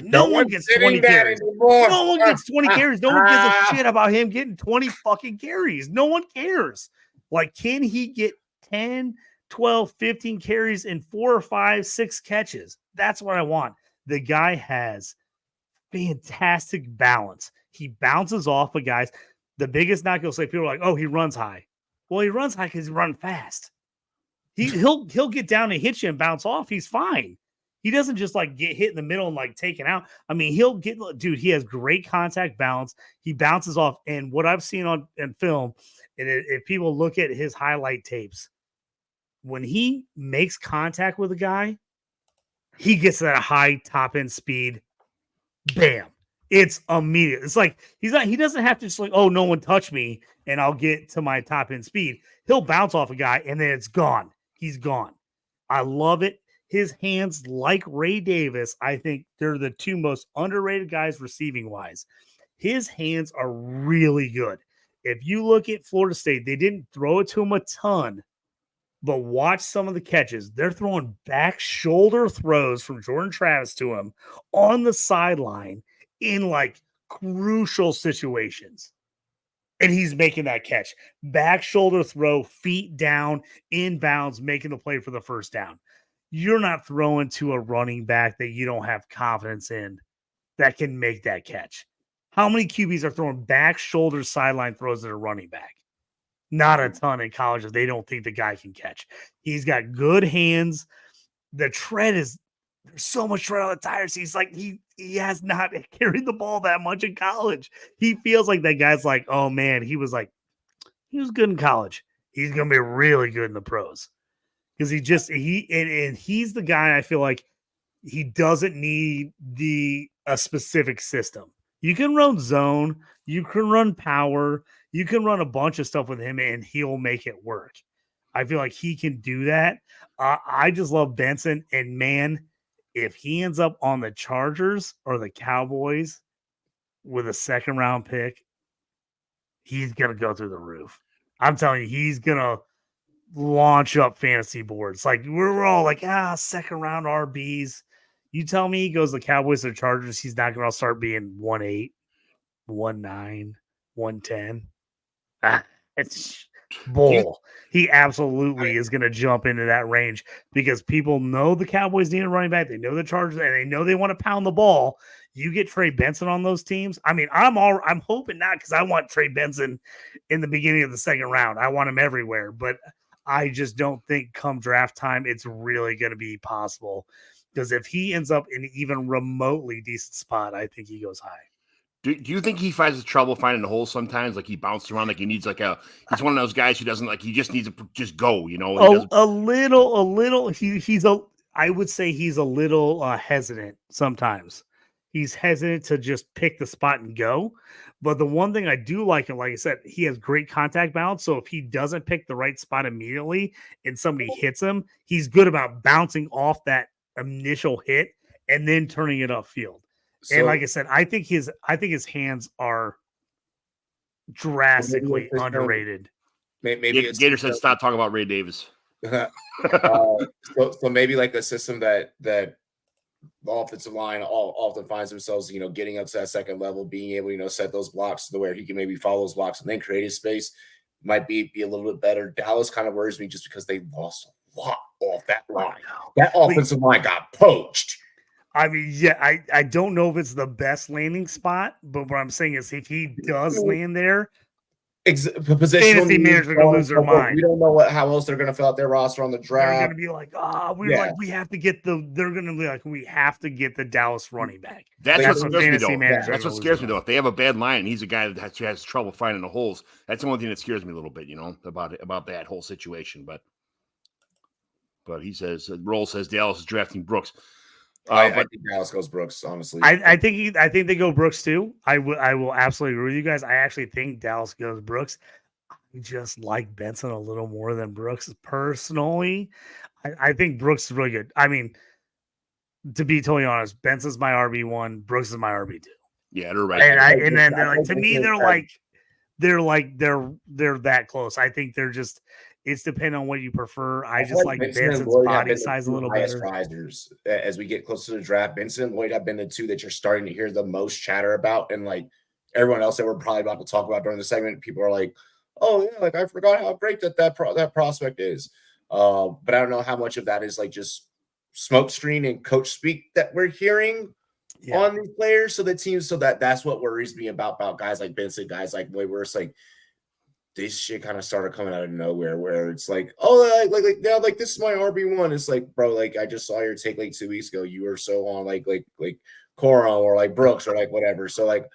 No one gets 20 carries. No one gets 20 carries. No one gives a shit about him getting 20 fucking carries. No one cares. Like, can he get 10, 12, 15 carries and 4 or 5, 6 catches? That's what I want. The guy has fantastic balance. He bounces off of guys. The biggest knock you'll say, people are like, oh, he runs high. Well, he runs high because he runs fast. He'll get down and hit you and bounce off. He's fine. He doesn't just like get hit in the middle and like taken out. I mean, he has great contact balance. He bounces off. And what I've seen in film, and if people look at his highlight tapes, when he makes contact with a guy, he gets that high top end speed. Bam. It's immediate. It's like he doesn't have to just like, oh, no one touched me and I'll get to my top end speed. He'll bounce off a guy and then it's gone. He's gone. I love it. His hands, like Ray Davis, I think they're the two most underrated guys receiving wise. His hands are really good. If you look at Florida State, they didn't throw it to him a ton, but watch some of the catches. They're throwing back shoulder throws from Jordan Travis to him on the sideline in like crucial situations. And he's making that catch. Back shoulder throw, feet down, inbounds, making the play for the first down. You're not throwing to a running back that you don't have confidence in that can make that catch. How many QBs are throwing back shoulder sideline throws at a running back? Not a ton in college if they don't think the guy can catch. He's got good hands. The tread is there's so much tread on the tires. He's like he has not carried the ball that much in college. He feels like that guy's like, oh man, he was good in college. He's gonna be really good in the pros. Because he's the guy I feel like he doesn't need a specific system. You can run zone, you can run power, you can run a bunch of stuff with him, and he'll make it work. I feel like he can do that. I just love Benson, and man, if he ends up on the Chargers or the Cowboys with a second round pick, he's gonna go through the roof. I'm telling you, he's gonna launch up fantasy boards. Like we're all like, second round RBs. You tell me he goes to the Cowboys or Chargers, he's not going to start being 1-8, 1-9, 110. It's bull. He absolutely is going to jump into that range because people know the Cowboys need a running back. They know the Chargers, and they know they want to pound the ball. You get Trey Benson on those teams. I mean, I'm hoping not because I want Trey Benson in the beginning of the second round. I want him everywhere, but I just don't think come draft time it's really going to be possible. Because if he ends up in even remotely decent spot, I think he goes high. Do you think he finds trouble finding the hole sometimes? Like he bounces around, like he needs he's one of those guys who doesn't he just needs to just go, you know? A little. I would say he's a little hesitant sometimes. He's hesitant to just pick the spot and go. But the one thing I do like him, like I said, he has great contact balance. So if he doesn't pick the right spot immediately and somebody hits him, he's good about bouncing off that initial hit and then turning it upfield. So, and like I said, I think his hands are drastically underrated. Maybe Gator said stop talking about Ray Davis. So maybe like a system that the offensive line often finds themselves, getting up to that second level, being able, set those blocks to where he can maybe follow those blocks and then create his space might be a little bit better. Dallas kind of worries me just because they lost a lot off that line. That offensive line got poached. I mean, yeah, I don't know if it's the best landing spot, but what I'm saying is if he does land there, fantasy managers are going to lose their mind. We don't know how else they're going to fill out their roster on the draft. They're going to be like, we have to get they're going to be like, we have to get the Dallas running back. That's what scares me, though. That's what scares me, though. If they have a bad line and he's a guy that has trouble finding the holes, that's the only thing that scares me a little bit, about that whole situation. But he says, Roll says Dallas is drafting Brooks. I think Dallas goes Brooks, honestly. I think they go Brooks too. I will absolutely agree with you guys. I actually think Dallas goes Brooks. I just like Benson a little more than Brooks personally. I think Brooks is really good. I mean, to be totally honest, Benson's my RB1, Brooks is my RB2. Yeah, they're right. And then they're like, to me, they're that close. I think they're just. It's depending on what you prefer. I just like Benson's body size a little better. Risers. As we get closer to the draft, Benson and Lloyd have been the two that you're starting to hear the most chatter about. And like everyone else that we're probably about to talk about during the segment, people are like, oh, yeah, like I forgot how great that prospect is. But I don't know how much of that is like just smoke screen and coach speak that we're hearing on these players. So that's what worries me about guys like Benson, guys like Lloyd, where it's like, this shit kind of started coming out of nowhere where it's like, oh, like this is my RB1. It's like, bro, like I just saw your take like 2 weeks ago. You were so on like Coron or like Brooks or like whatever. So like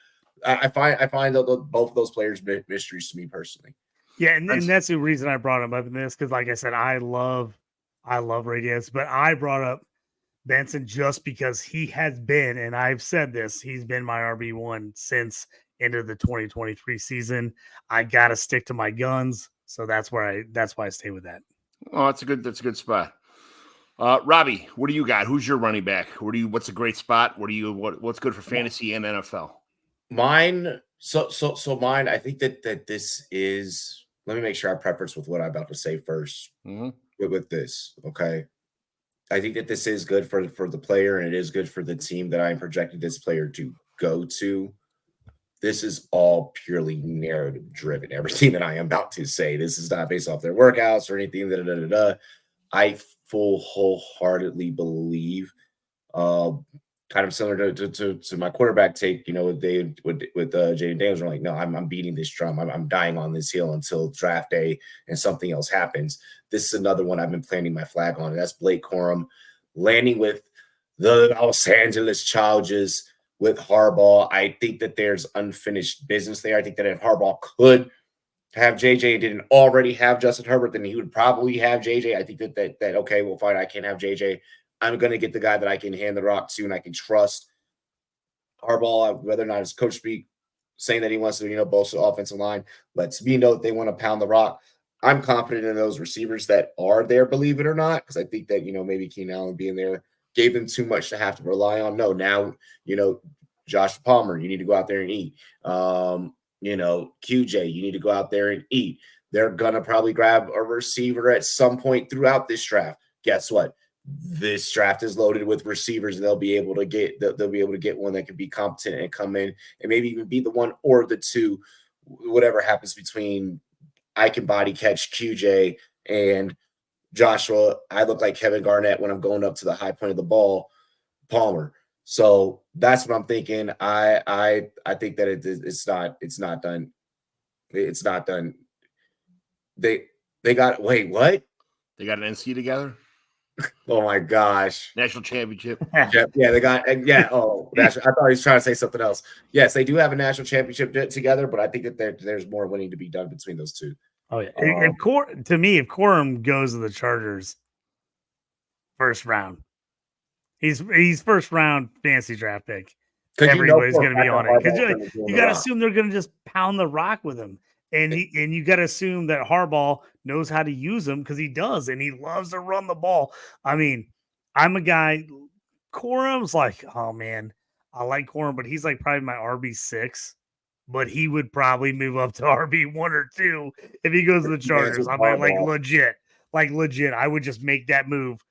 I find both of those players mysteries to me personally. Yeah, and that's the reason I brought him up in this because, like I said, I love Radius, but I brought up Benson just because he has been, and I've said this, he's been my RB1 since into the 2023 season. I gotta stick to my guns, so that's why I stay with that. Oh, that's a good spot. Robbie, what do you got? Who's your running back? What's a great spot? What's good for fantasy and NFL? Mine. So mine. I think that this is. Let me make sure I preface with what I'm about to say first. With this, okay. I think that this is good for the player, and it is good for the team that I'm projecting this player to go to. This is all purely narrative driven. Everything that I am about to say, this is not based off their workouts or anything. I wholeheartedly believe, kind of similar to my quarterback take. You know, they with Jaden Daniels are like, no, I'm beating this drum. I'm dying on this hill until draft day and something else happens. This is another one I've been planting my flag on, and that's Blake Corum landing with the Los Angeles Chargers with Harbaugh. I think that there's unfinished business there. I think that if Harbaugh could have JJ and didn't already have Justin Herbert, then he would probably have JJ. I think that okay, well, fine, I can't have JJ. I'm going to get the guy that I can hand the rock to and I can trust. Harbaugh, whether or not his coach speak, saying that he wants to, bolster the offensive line, lets me know that they want to pound the rock. I'm confident in those receivers that are there, believe it or not, because I think that, maybe Keenan Allen being there gave them too much to have to rely on. No, now, Josh Palmer, you need to go out there and eat. QJ, you need to go out there and eat. They're going to probably grab a receiver at some point throughout this draft. Guess what? This draft is loaded with receivers, and they'll be able to get one that can be competent and come in and maybe even be the one or the two, whatever happens between I can body catch QJ and Joshua. I look like Kevin Garnett when I'm going up to the high point of the ball, Palmer. So that's what I'm thinking. I think that it's not done. It's not done. They got what? They got an NC together. Oh my gosh! National championship. Yeah, they got. Oh, I thought he was trying to say something else. Yes, they do have a national championship together, but I think that there's more winning to be done between those two. Oh yeah. If Corum goes to the Chargers, first round, he's first round fantasy draft pick. Everybody's going to be on it because you got to assume they're going to just pound the rock with him. And you got to assume that Harbaugh knows how to use him because he does, and he loves to run the ball. I mean, I'm a guy. Corum's like, oh man, I like Corum, but he's like probably my RB6. But he would probably move up to RB1 or 2 if he goes to the Chargers. I'm like legit. I would just make that move,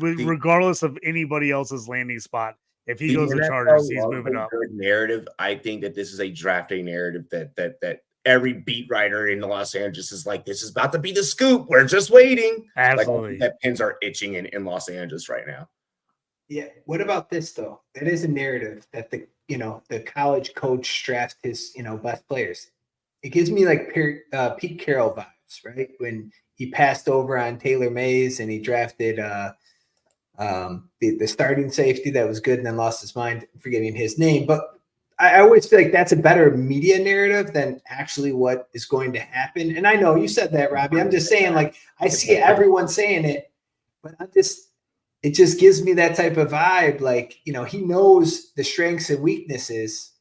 regardless of anybody else's landing spot. If he goes to the Chargers, he's moving up. Narrative. I think that this is a draft day narrative that every beat writer in Los Angeles is like, this is about to be the scoop. We're just waiting. Absolutely. That pins are itching in Los Angeles right now. Yeah. What about this though? That is a narrative that the college coach drafts his, best players. It gives me like Pete Carroll vibes, right? When he passed over on Taylor Mays and he drafted the starting safety that was good and then lost his mind, forgetting his name. But I always feel like that's a better media narrative than actually what is going to happen. And I know you said that, Robbie. I'm just saying, like, I see everyone saying it, but it just gives me that type of vibe. Like, he knows the strengths and weaknesses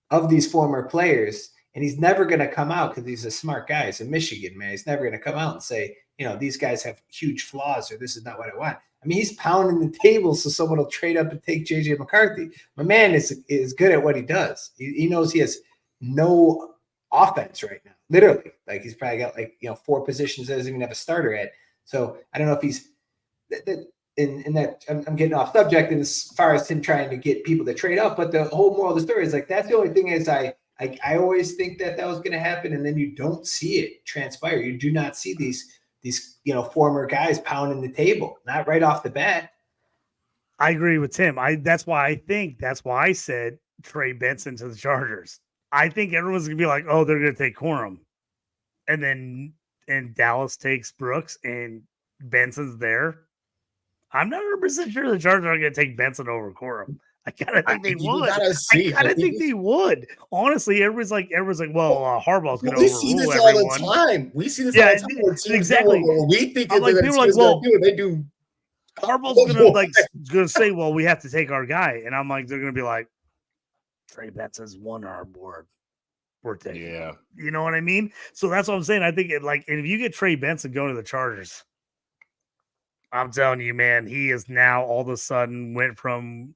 of these former players, and he's never going to come out because he's a smart guy. He's in Michigan, man. He's never going to come out and say, these guys have huge flaws or this is not what I want. I mean, he's pounding the table so someone will trade up and take JJ McCarthy. My man is good at what he does. He knows he has no offense right now, literally. Like, he's probably got 4 positions that doesn't even have a starter at. So I don't know if he's in that. I'm getting off subject as far as him trying to get people to trade up. But the whole moral of the story is like, that's the only thing is I always think that was going to happen, and then you don't see it transpire. You do not see these former guys pounding the table, not right off the bat. I agree with Tim. That's why I said Trey Benson to the Chargers. I think everyone's gonna be like, oh, they're gonna take Corum, and Dallas takes Brooks and Benson's there. I'm not 100% sure the Chargers are gonna take Benson over Corum. I kind of think they would. I kind of think they would. Honestly, everyone's like, well, Harbaugh's going to overrule everyone. We see this all the time. Exactly. We think people are like, well, they do. Harbaugh's going to say, well, we have to take our guy, and I'm like, they're going to be like, Trey Benson's won our board. We're taking. Yeah. You know what I mean? So that's what I'm saying. I think if you get Trey Benson going to the Chargers, I'm telling you, man, he is now all of a sudden went from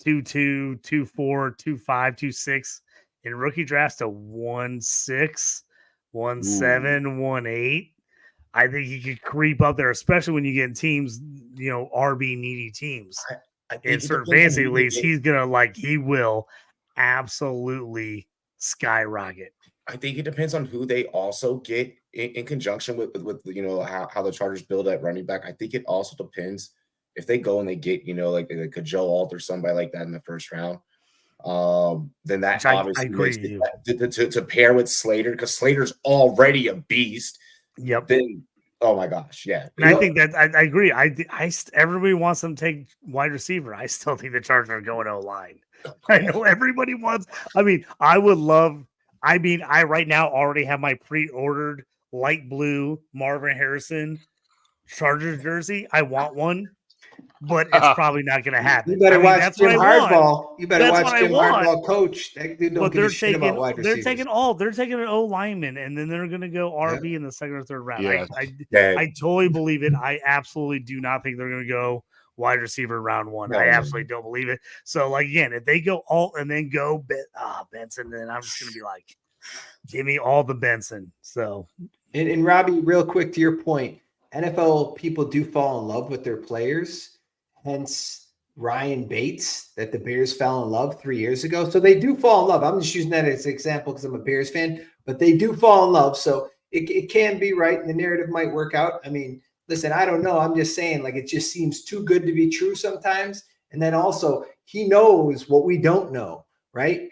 2.2, 2.4, 2.5, 2.6 in rookie drafts to 1.6, 1.7, 1.8. I think he could creep up there, especially when you get teams, RB needy teams. In certain fantasy leagues, he will absolutely skyrocket. I think it depends on who they also get in conjunction with how the Chargers build at running back. I think it also depends if they go and they get like a Joe Alt or somebody like that in the first round. Then that obviously makes it to pair with Slater, because Slater's already a beast. Yep. Then oh my gosh, yeah. And I think that I agree. Everybody wants them to take wide receiver. I still think the Chargers are going O-line. I know everybody wants. I mean, I would love. I mean, I right now already have my pre-ordered light blue Marvin Harrison Chargers jersey. I want one, but it's probably not going to happen. You better watch Jim Harbaugh. You better watch Jim Harbaugh coach. That dude don't give a shit about wide receivers. They're taking an O lineman, and then they're going to go RB in the second or third round. Yeah. I totally believe it. I absolutely do not think they're going to go wide receiver round one. I absolutely don't believe it. So, again, if they go Alt and then go Benson, then I'm just going to be like, give me all the Benson. So, and Robbie, real quick to your point, NFL people do fall in love with their players. Hence, Ryan Bates, that the Bears fell in love 3 years ago. So they do fall in love. I'm just using that as an example because I'm a Bears fan, but they do fall in love. So it can be right, and the narrative might work out. I mean, listen, I don't know. I'm just saying, it just seems too good to be true sometimes. And then also, he knows what we don't know, right?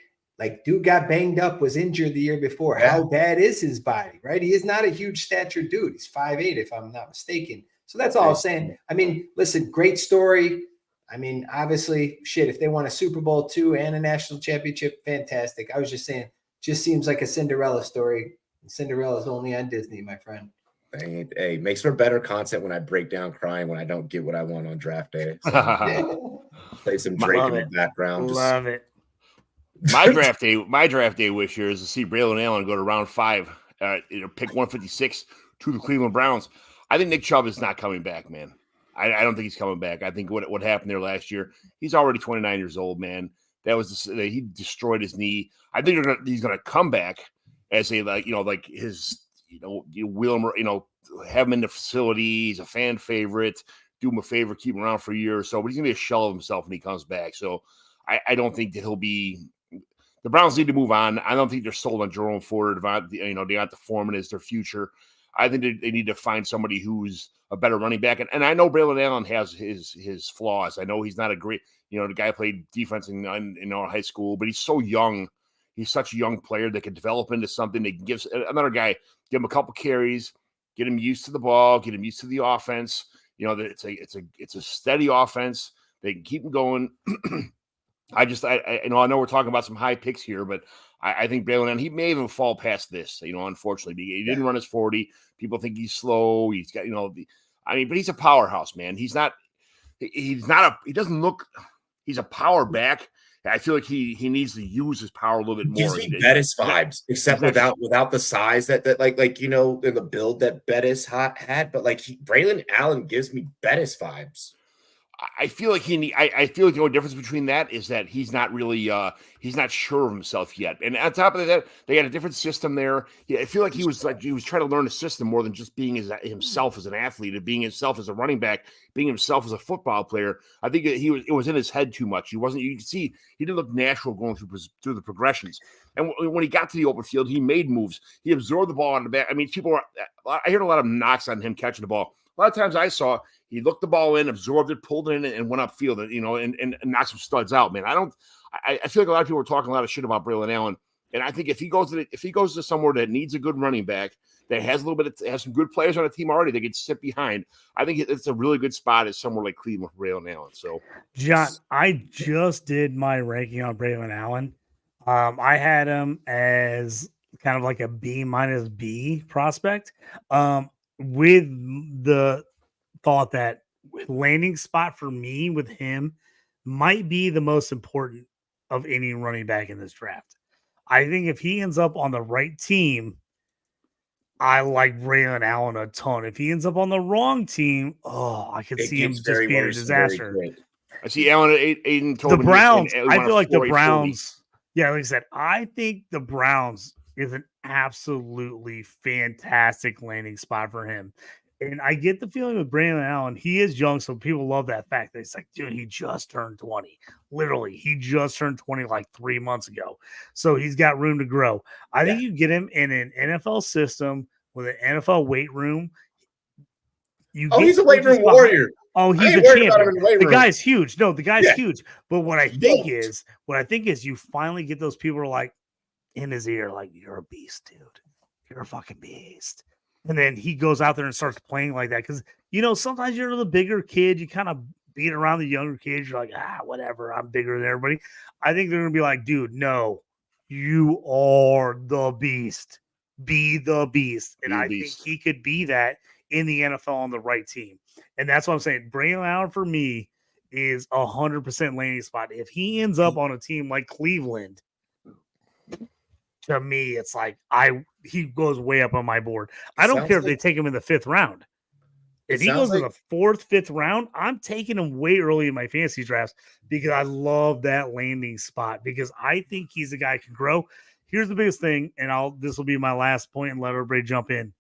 Dude got banged up, was injured the year before. Yeah. How bad is his body, right? He is not a huge stature dude. He's 5'8", if I'm not mistaken. So that's all I'm saying. I mean, listen, great story. I mean, obviously, if they won a Super Bowl II and a national championship, fantastic. I was just saying, just seems like a Cinderella story. Cinderella's only on Disney, my friend. Hey, makes for better content when I break down crying when I don't get what I want on draft day. So, play some Drake in the background. Love it. My draft day wish here is to see Braylon Allen go to round 5, pick 156 to the Cleveland Browns. I think Nick Chubb is not coming back, man. I don't think he's coming back. I think what happened there last year, he's already 29 years old, man. He destroyed his knee. I think he's going to come back as a his wheel him, have him in the facility. He's a fan favorite. Do him a favor, keep him around for a year or so. But he's gonna be a shell of himself when he comes back. So I don't think that he'll be. The Browns need to move on. I don't think they're sold on Jerome Ford. Deonta Foreman is their future. I think they need to find somebody who's a better running back. And I know Braylon Allen has his flaws. I know he's not a great, the guy played defense in our high school, but he's so young. He's such a young player that can develop into something. They can give another guy, give him a couple carries, get him used to the ball, get him used to the offense. It's a steady offense. They can keep him going. I know we're talking about some high picks here, but I think Braylon Allen, he may even fall past this, unfortunately. He didn't run his 40. People think he's slow. He's got, but he's a powerhouse, man. He doesn't look, he's a power back. I feel like he needs to use his power a little bit more. Gives me Bettis vibes, except without the size that in the build that Bettis had. But Braylon Allen gives me Bettis vibes. I feel like I feel like the only difference between that is that he's not really he's not sure of himself yet. And on top of that, they had a different system there. I feel like he was trying to learn a system more than just being himself as an athlete, and being himself as a running back, being himself as a football player. I think it was in his head too much. You can see he didn't look natural going through the progressions. And when he got to the open field, he made moves. He absorbed the ball on the back. I mean, I heard a lot of knocks on him catching the ball. A lot of times I saw he looked the ball in, absorbed it, pulled it in, and went upfield, and knocked some studs out, man. I feel like a lot of people are talking a lot of shit about Braylon Allen, and I think if he goes to somewhere that needs a good running back, that has has some good players on the team already, they can sit behind. I think it's a really good spot is somewhere like Cleveland for Braylon Allen. So, John, I just did my ranking on Braylon Allen. I had him as kind of like a B- prospect, with the thought that landing spot for me with him might be the most important of any running back in this draft. I think if he ends up on the right team, I like Braylon Allen a ton. If he ends up on the wrong team, I could see him just being a disaster. I see Allen at 8 and the Browns. I feel like the Browns. Yeah, like I said, I think the Browns is an absolutely fantastic landing spot for him. And I get the feeling with Brandon Allen, he is young, so people love that fact. It's like, dude, he just turned 20. Literally, he just turned 20 like 3 months ago. So he's got room to grow. I think you get him in an NFL system with an NFL weight room. He's a weight room warrior. Oh, he's a champion. The guy's huge. No, the guy's huge. But what I think is you finally get those people who are like in his ear, like, you're a beast, dude. You're a fucking beast. And then he goes out there and starts playing like that. Because, sometimes you're the bigger kid. You kind of beat around the younger kids. You're like, whatever. I'm bigger than everybody. I think they're going to be like, dude, no, you are the beast. Be the beast. And I think he could be that in the NFL on the right team. And that's what I'm saying. Braylon Allen for me is 100% landing spot. If he ends up on a team like Cleveland, to me, it's like he goes way up on my board. I don't care if they take him in the 5th round. If he goes in the 4th, 5th round, I'm taking him way early in my fantasy drafts because I love that landing spot because I think he's a guy who can grow. Here's the biggest thing, and this will be my last point and let everybody jump in.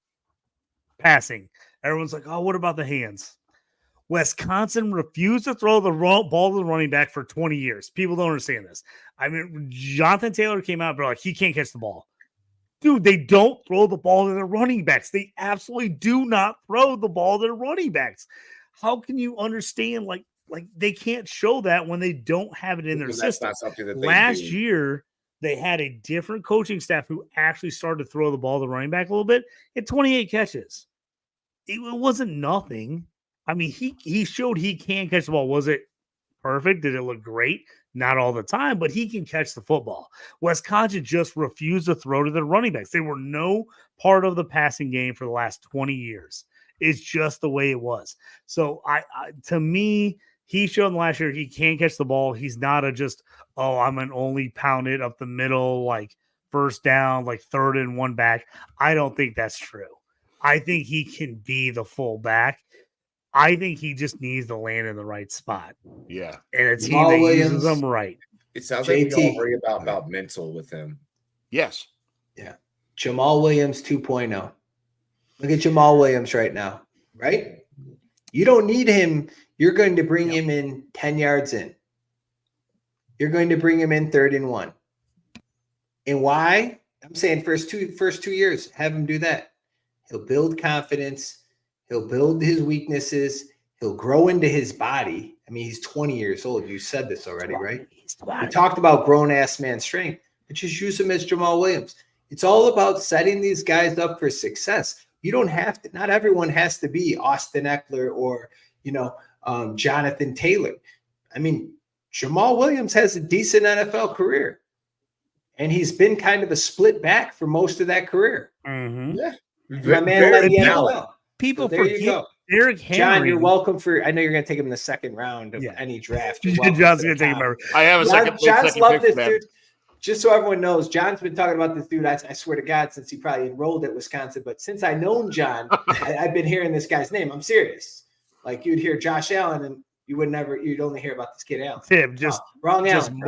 Passing. Everyone's like, oh, what about the hands? Wisconsin refused to throw the ball to the running back for 20 years. People don't understand this. I mean, Jonathan Taylor came out, but like, he can't catch the ball. Dude, they don't throw the ball to their running backs. They absolutely do not throw the ball to their running backs. How can you understand, like they can't show that when they don't have it in their system? Last year, they had a different coaching staff who actually started to throw the ball to the running back a little bit. At 28 catches. It wasn't nothing. I mean, he showed he can catch the ball. Was it perfect? Did it look great? Not all the time, but he can catch the football. Wisconsin just refused to throw to the running backs. They were no part of the passing game for the last 20 years. It's just the way it was. So to me, he showed last year he can catch the ball. He's not I'm an only pound it up the middle, like first down, like 3rd and 1 back. I don't think that's true. I think he can be the full back. I think he just needs to land in the right spot. Yeah. And a team that uses them right. It sounds like we all worry about mental with him. Yes. Yeah. Jamal Williams 2.0. Look at Jamal Williams right now, right? You don't need him. You're going to bring him in 10 yards in. You're going to bring him in 3rd and 1. And why? I'm saying first two years, have him do that. He'll build confidence. He'll build his weaknesses. He'll grow into his body. I mean, he's 20 years old. You said this already, right? We talked about grown-ass man strength, but just use him as Jamal Williams. It's all about setting these guys up for success. You don't have to – not everyone has to be Austin Eckler or, Jonathan Taylor. I mean, Jamal Williams has a decent NFL career, and he's been kind of a split back for most of that career. Mm-hmm. Yeah. My man led the NFL. People forget Derrick Henry. John, you're welcome I know you're going to take him in the 2nd round of any draft. John's going to take him. I have a second. John's loved this dude. Just so everyone knows, John's been talking about this dude, I swear to God, since he probably enrolled at Wisconsin. But since I known John, I've been hearing this guy's name. I'm serious. Like you'd hear Josh Allen and you'd only hear about this kid Allen. Tim, wrong Allen.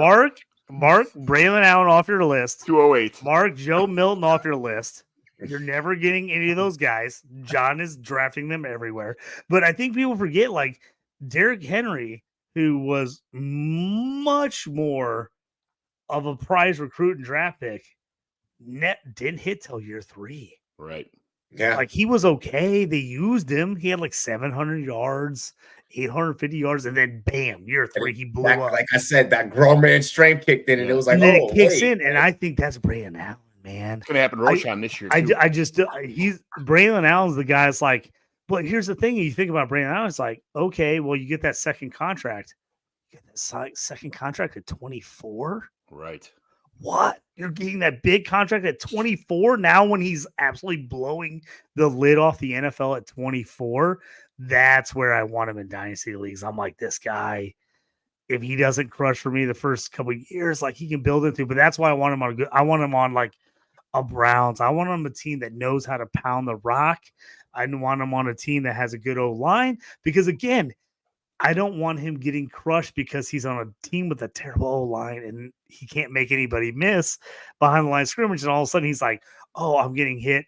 Mark Braylon Allen off your list. 208. Mark Joe Milton off your list. You're never getting any of those guys. John is drafting them everywhere. But I think people forget, like, Derrick Henry, who was much more of a prize recruit and draft pick, didn't hit till year 3. Right. Yeah. Like, he was okay. They used him. He had like 700 yards, 850 yards, and then bam, year 3, he blew up. Like I said, that grown man strength kicked in, and it was like, and then it kicks in, and I think that's Braylon Allen. Man, it's gonna happen to Roschon this year. He's Braylon Allen's the guy. It's like, but here's the thing: you think about Braylon Allen, it's like, okay, well, you get that second contract. You get that second contract at 24. Right. What? You're getting that big contract at 24 now when he's absolutely blowing the lid off the NFL at 24. That's where I want him in dynasty leagues. I'm like, this guy. If he doesn't crush for me the first couple of years, like he can build into, but that's why I want him on I want him on like a Browns. I want him on a team that knows how to pound the rock. I want him on a team that has a good O-line because again, I don't want him getting crushed because he's on a team with a terrible O-line and he can't make anybody miss behind the line of scrimmage. And all of a sudden he's like, oh, I'm getting hit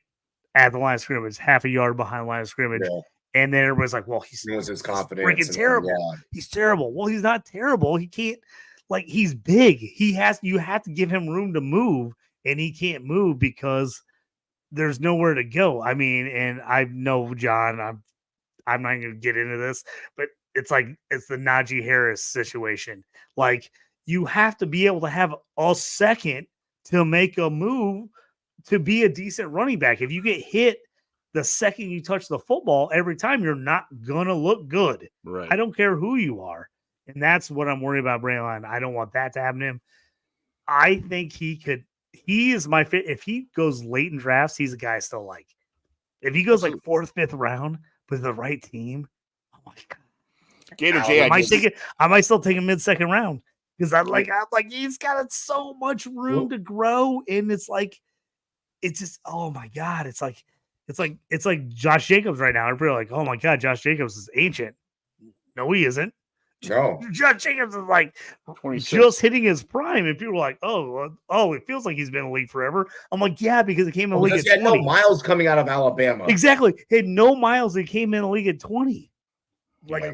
at the line of scrimmage, half a yard behind the line of scrimmage. Yeah. And then everybody's like, well, he's his confidence. Freaking terrible. Yeah. He's terrible. Well, he's not terrible. He can't, like, he's big. You have to give him room to move, and he can't move because there's nowhere to go. I mean, and I know, John, I'm not going to get into this, but it's like it's the Najee Harris situation. Like, you have to be able to have a second to make a move to be a decent running back. If you get hit the second you touch the football, every time, you're not going to look good. Right. I don't care who you are. And that's what I'm worried about, Braylon. I don't want that to happen to him. I think he is my fit. If he goes late in drafts, he's a guy I still like. If he goes like 4th, 5th round with the right team, oh my God. Gator J, I might still take him mid-second round because I'm like, he's got so much room to grow. And it's just, oh my God. It's like Josh Jacobs right now. Everybody like, oh my God, Josh Jacobs is ancient. No, he isn't. No. Josh Jacobs is like 26. just hitting his prime, and people are like, oh, it feels like he's been in the league forever. I'm like, yeah, because it came in the league at 20. He had no miles coming out of Alabama. Exactly. He had no miles. It came in the league at 20. Like, Yeah.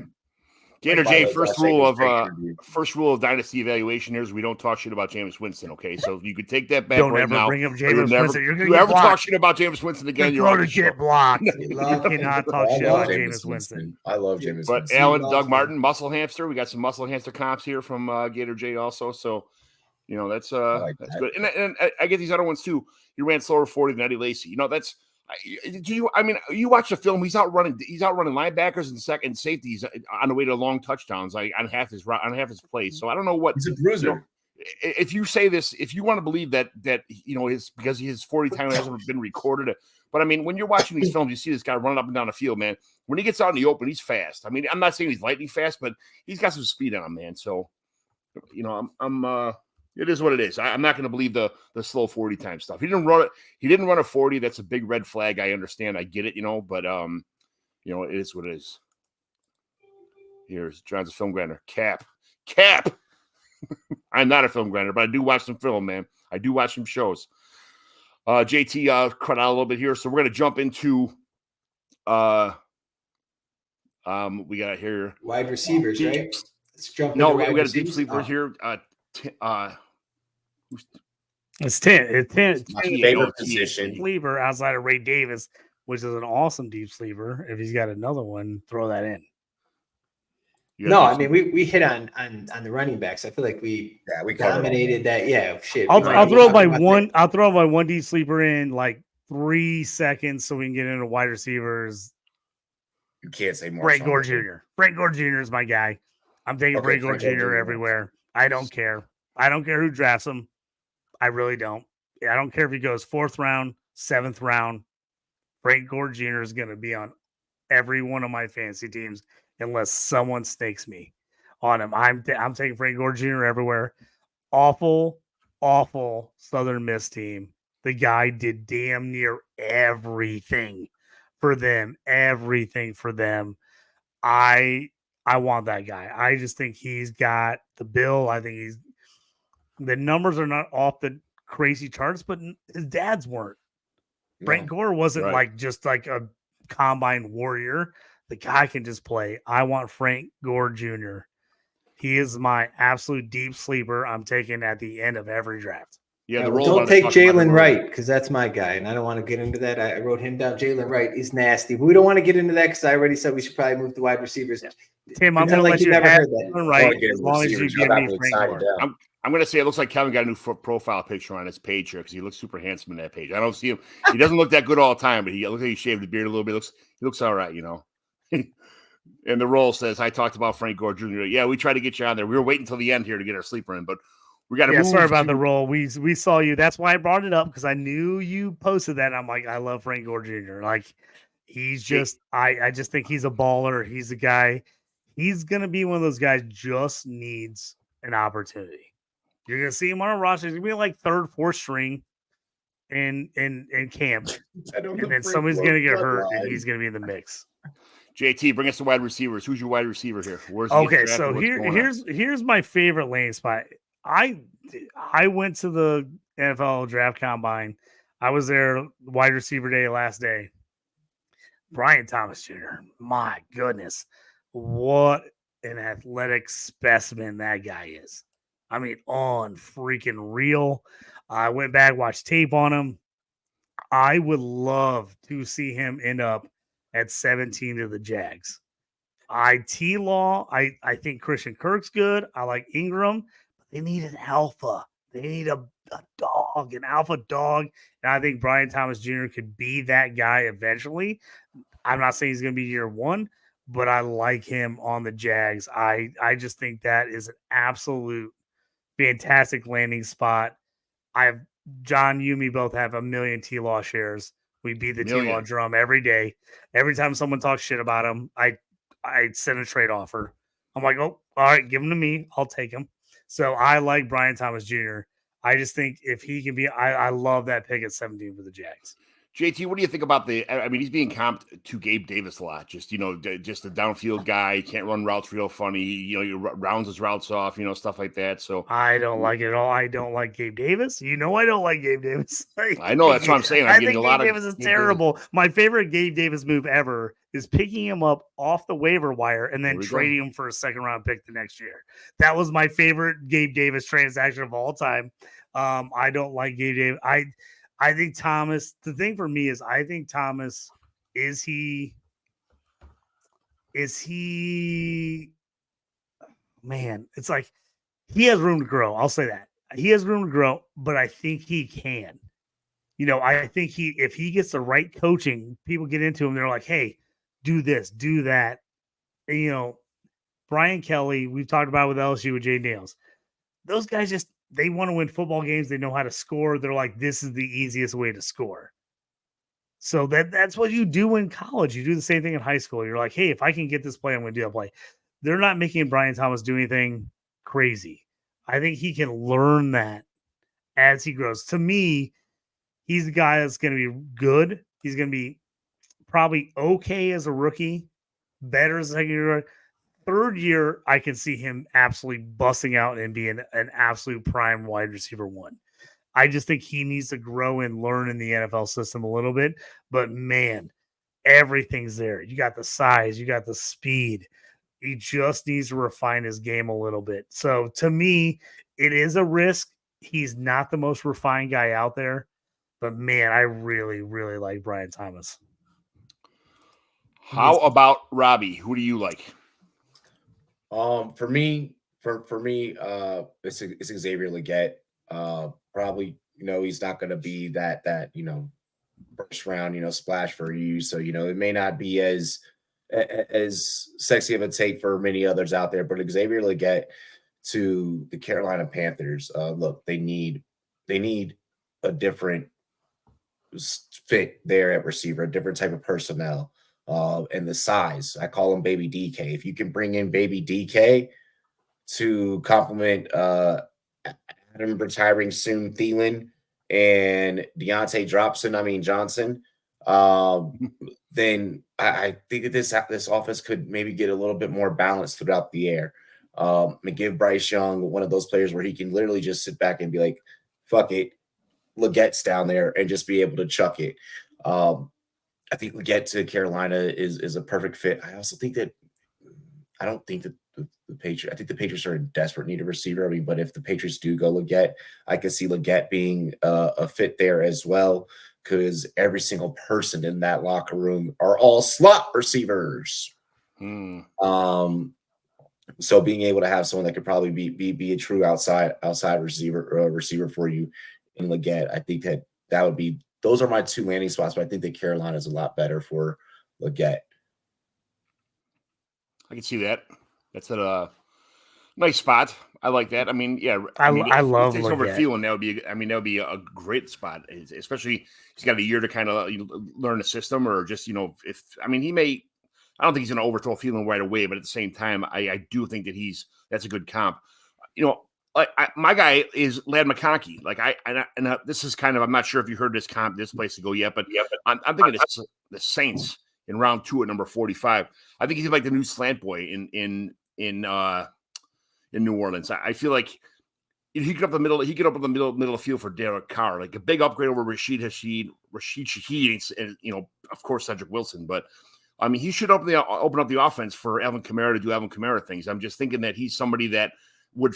Gator J, first rule of dynasty evaluation here is we don't talk shit about Jameis Winston, okay? So you could take that back don't right ever now. bring up Jameis Winston. You're going you to ever talk shit about Jameis Winston again, you're going to get blocked. You cannot talk shit about Jameis Jameis Winston. I love Jameis But Winston. Alan, Doug Martin, Muscle Hamster. We got some Muscle Hamster comps here from Gator J also. So, that's that. good. And I get these other ones too. He ran slower 40 than Eddie Lacy. You watch the film, he's out running linebackers and second safeties on the way to long touchdowns, like on half his plays. So I don't know what He's a bruiser. If you say this, if you want to believe that because his 40 time hasn't been recorded. But I mean, when you're watching these films, you see this guy running up and down the field, man. When he gets out in the open, he's fast. I mean, I'm not saying he's lightning fast, but he's got some speed on him, man. So, it is what it is. I'm not going to believe the slow 40 time stuff. He didn't run a 40. That's a big red flag. I understand. I get it, but it is what it is. Here's John's a film grinder. Cap. I'm not a film grinder, but I do watch some film, man. I do watch some shows. JT cut out a little bit here, so we're going to jump into we got here wide receivers, right? Let's jump. No, we got a deep sleeper here. It's 10. It's 10. My favorite position. Sleeper outside of Ray Davis, which is an awesome deep sleeper. If he's got another one, throw that in. No, I mean we hit on the running backs. I feel like we dominated that. Yeah, shit. I'll throw my one deep sleeper in like 3 seconds so we can get into wide receivers. You can't say more. Frank Gore Jr. Frank Gore Jr. is my guy. I'm taking Frank Gore Jr. everywhere. I don't care. I don't care who drafts him. I really don't. I don't care if he goes 4th round, 7th round. Frank Gore Jr. is going to be on every one of my fantasy teams unless someone snakes me on him. I'm taking Frank Gore Jr. everywhere. Awful Southern Miss team. The guy did damn near everything for them. Everything for them. I want that guy. I just think he's got the bill. I think the numbers are not off the crazy charts, but his dad's weren't. Frank Gore wasn't just like a combine warrior. The guy can just play. I want Frank Gore Jr. He is my absolute deep sleeper. I'm taking at the end of every draft. Yeah, don't take Jalen Wright because that's my guy, and I don't want to get into that. I wrote him down. Jalen Wright is nasty, but we don't want to get into that because I already said we should probably move the wide receivers. Yeah. Tim, I'm going to let you have Jalen Wright as long as you give me Frank Gore. I'm going to say it looks like Kevin got a new profile picture on his page here because he looks super handsome in that page. I don't see him. He doesn't look that good all the time, but he looks like he shaved the beard a little bit. He looks all right, And the roll says, I talked about Frank Gore Jr. Yeah, we tried to get you on there. We were waiting until the end here to get our sleeper in, but we got to move. Sorry about the roll. We saw you. That's why I brought it up because I knew you posted that. I'm like, I love Frank Gore Jr. Like, he's just, I just think he's a baller. He's a guy. He's going to be one of those guys just needs an opportunity. You're going to see him on a roster. He's going to be like 3rd, 4th string in camp. And then somebody's going to get hurt and he's going to be in the mix. JT, bring us the wide receivers. Who's your wide receiver here? Where's he Okay, getting so drafted? What's going on? here's my favorite landing spot. I went to the NFL draft combine. I was there wide receiver day last day. Brian Thomas Jr. My goodness, what an athletic specimen that guy is. I mean, on freaking real. I went back, watched tape on him. I would love to see him end up at 17 to the Jags. Law, I think Christian Kirk's good. I like Ingram, but they need an alpha. They need a dog, an alpha dog. And I think Brian Thomas Jr. could be that guy eventually. I'm not saying he's going to be year one, but I like him on the Jags. I just think that is an absolute fantastic landing spot. John, you, me both have 1 million T-Law shares. We beat the T-Law drum every day. Every time someone talks shit about him, I send a trade offer. I'm like, oh, all right, give him to me. I'll take him. So I like Brian Thomas Jr. I just think if he can be, I love that pick at 17 for the Jags. JT, what do you think about he's being comped to Gabe Davis a lot. Just, just a downfield guy, can't run routes real funny. He rounds his routes off, stuff like that. So I don't like it at all. I don't like Gabe Davis. I don't like Gabe Davis. I know, that's what I'm saying. I think Gabe Davis is terrible. My favorite Gabe Davis move ever is picking him up off the waiver wire and then trading him for a second round pick the next year. That was my favorite Gabe Davis transaction of all time. I don't like Gabe Davis. I think Thomas, the thing for me is I think Thomas, is he, man, it's like he has room to grow. I'll say that. He has room to grow, but I think he can. I think if he gets the right coaching, people get into him. They're like, hey, do this, do that. And, Brian Kelly, we've talked about with LSU with Jay Daniels. Those guys they want to win football games. They know how to score. They're like, this is the easiest way to score. So that's what you do in college. You do the same thing in high school. You're like, hey, if I can get this play, I'm going to do that play. They're not making Brian Thomas do anything crazy. I think he can learn that as he grows. To me, he's a guy that's going to be good. He's going to be probably okay as a rookie, better as a second year. Third year, I can see him absolutely busting out and being an absolute prime wide receiver one. I just think he needs to grow and learn in the NFL system a little bit. But, man, everything's there. You got the size. You got the speed. He just needs to refine his game a little bit. So, to me, it is a risk. He's not the most refined guy out there. But, man, I really, really like Brian Thomas. How about Robbie? Who do you like? For me, it's Xavier Legette. Probably, he's not going to be that first round, splash for you. So, it may not be as sexy of a take for many others out there, but Xavier Legette to the Carolina Panthers. Look, they need a different fit there at receiver, a different type of personnel. And the size, I call him Baby DK. If you can bring in Baby DK to complement Adam retiring soon, Thielen and Deontay Johnson, then I think that this offense could maybe get a little bit more balanced throughout the air. And give Bryce Young one of those players where he can literally just sit back and be like, fuck it, Legette's down there, and just be able to chuck it. I think Legette to Carolina is a perfect fit. I also think that I don't think that the Patriots. I think the Patriots are in desperate need of receiver. But if the Patriots do go Legette, I could see Legette being a fit there as well, because every single person in that locker room are all slot receivers. So being able to have someone that could probably be a true outside receiver for you in Legette, I think that would be. Those are my two landing spots, but I think that Carolina is a lot better for Legette. I can see that. That's a nice spot. I like that. I mean, yeah. I love Legette. Over Thielen, that would be a great spot, especially he's got a year to kind of learn the system, or just, he may. I don't think he's going to overthrow Thielen right away, but at the same time, I do think that that's a good comp. My guy is Ladd McConkey. This is kind of, I'm not sure if you heard this place to go yet, but I'm thinking it's the Saints. in round 2 at number 45. I think he's like the new slant boy in New Orleans. I feel like he get up the middle. He get up in the middle of the field for Derek Carr, like a big upgrade over Rashid Shaheed, and of course Cedric Wilson. But I mean, he should open up the offense for Alvin Kamara to do Alvin Kamara things. I'm just thinking that he's somebody that would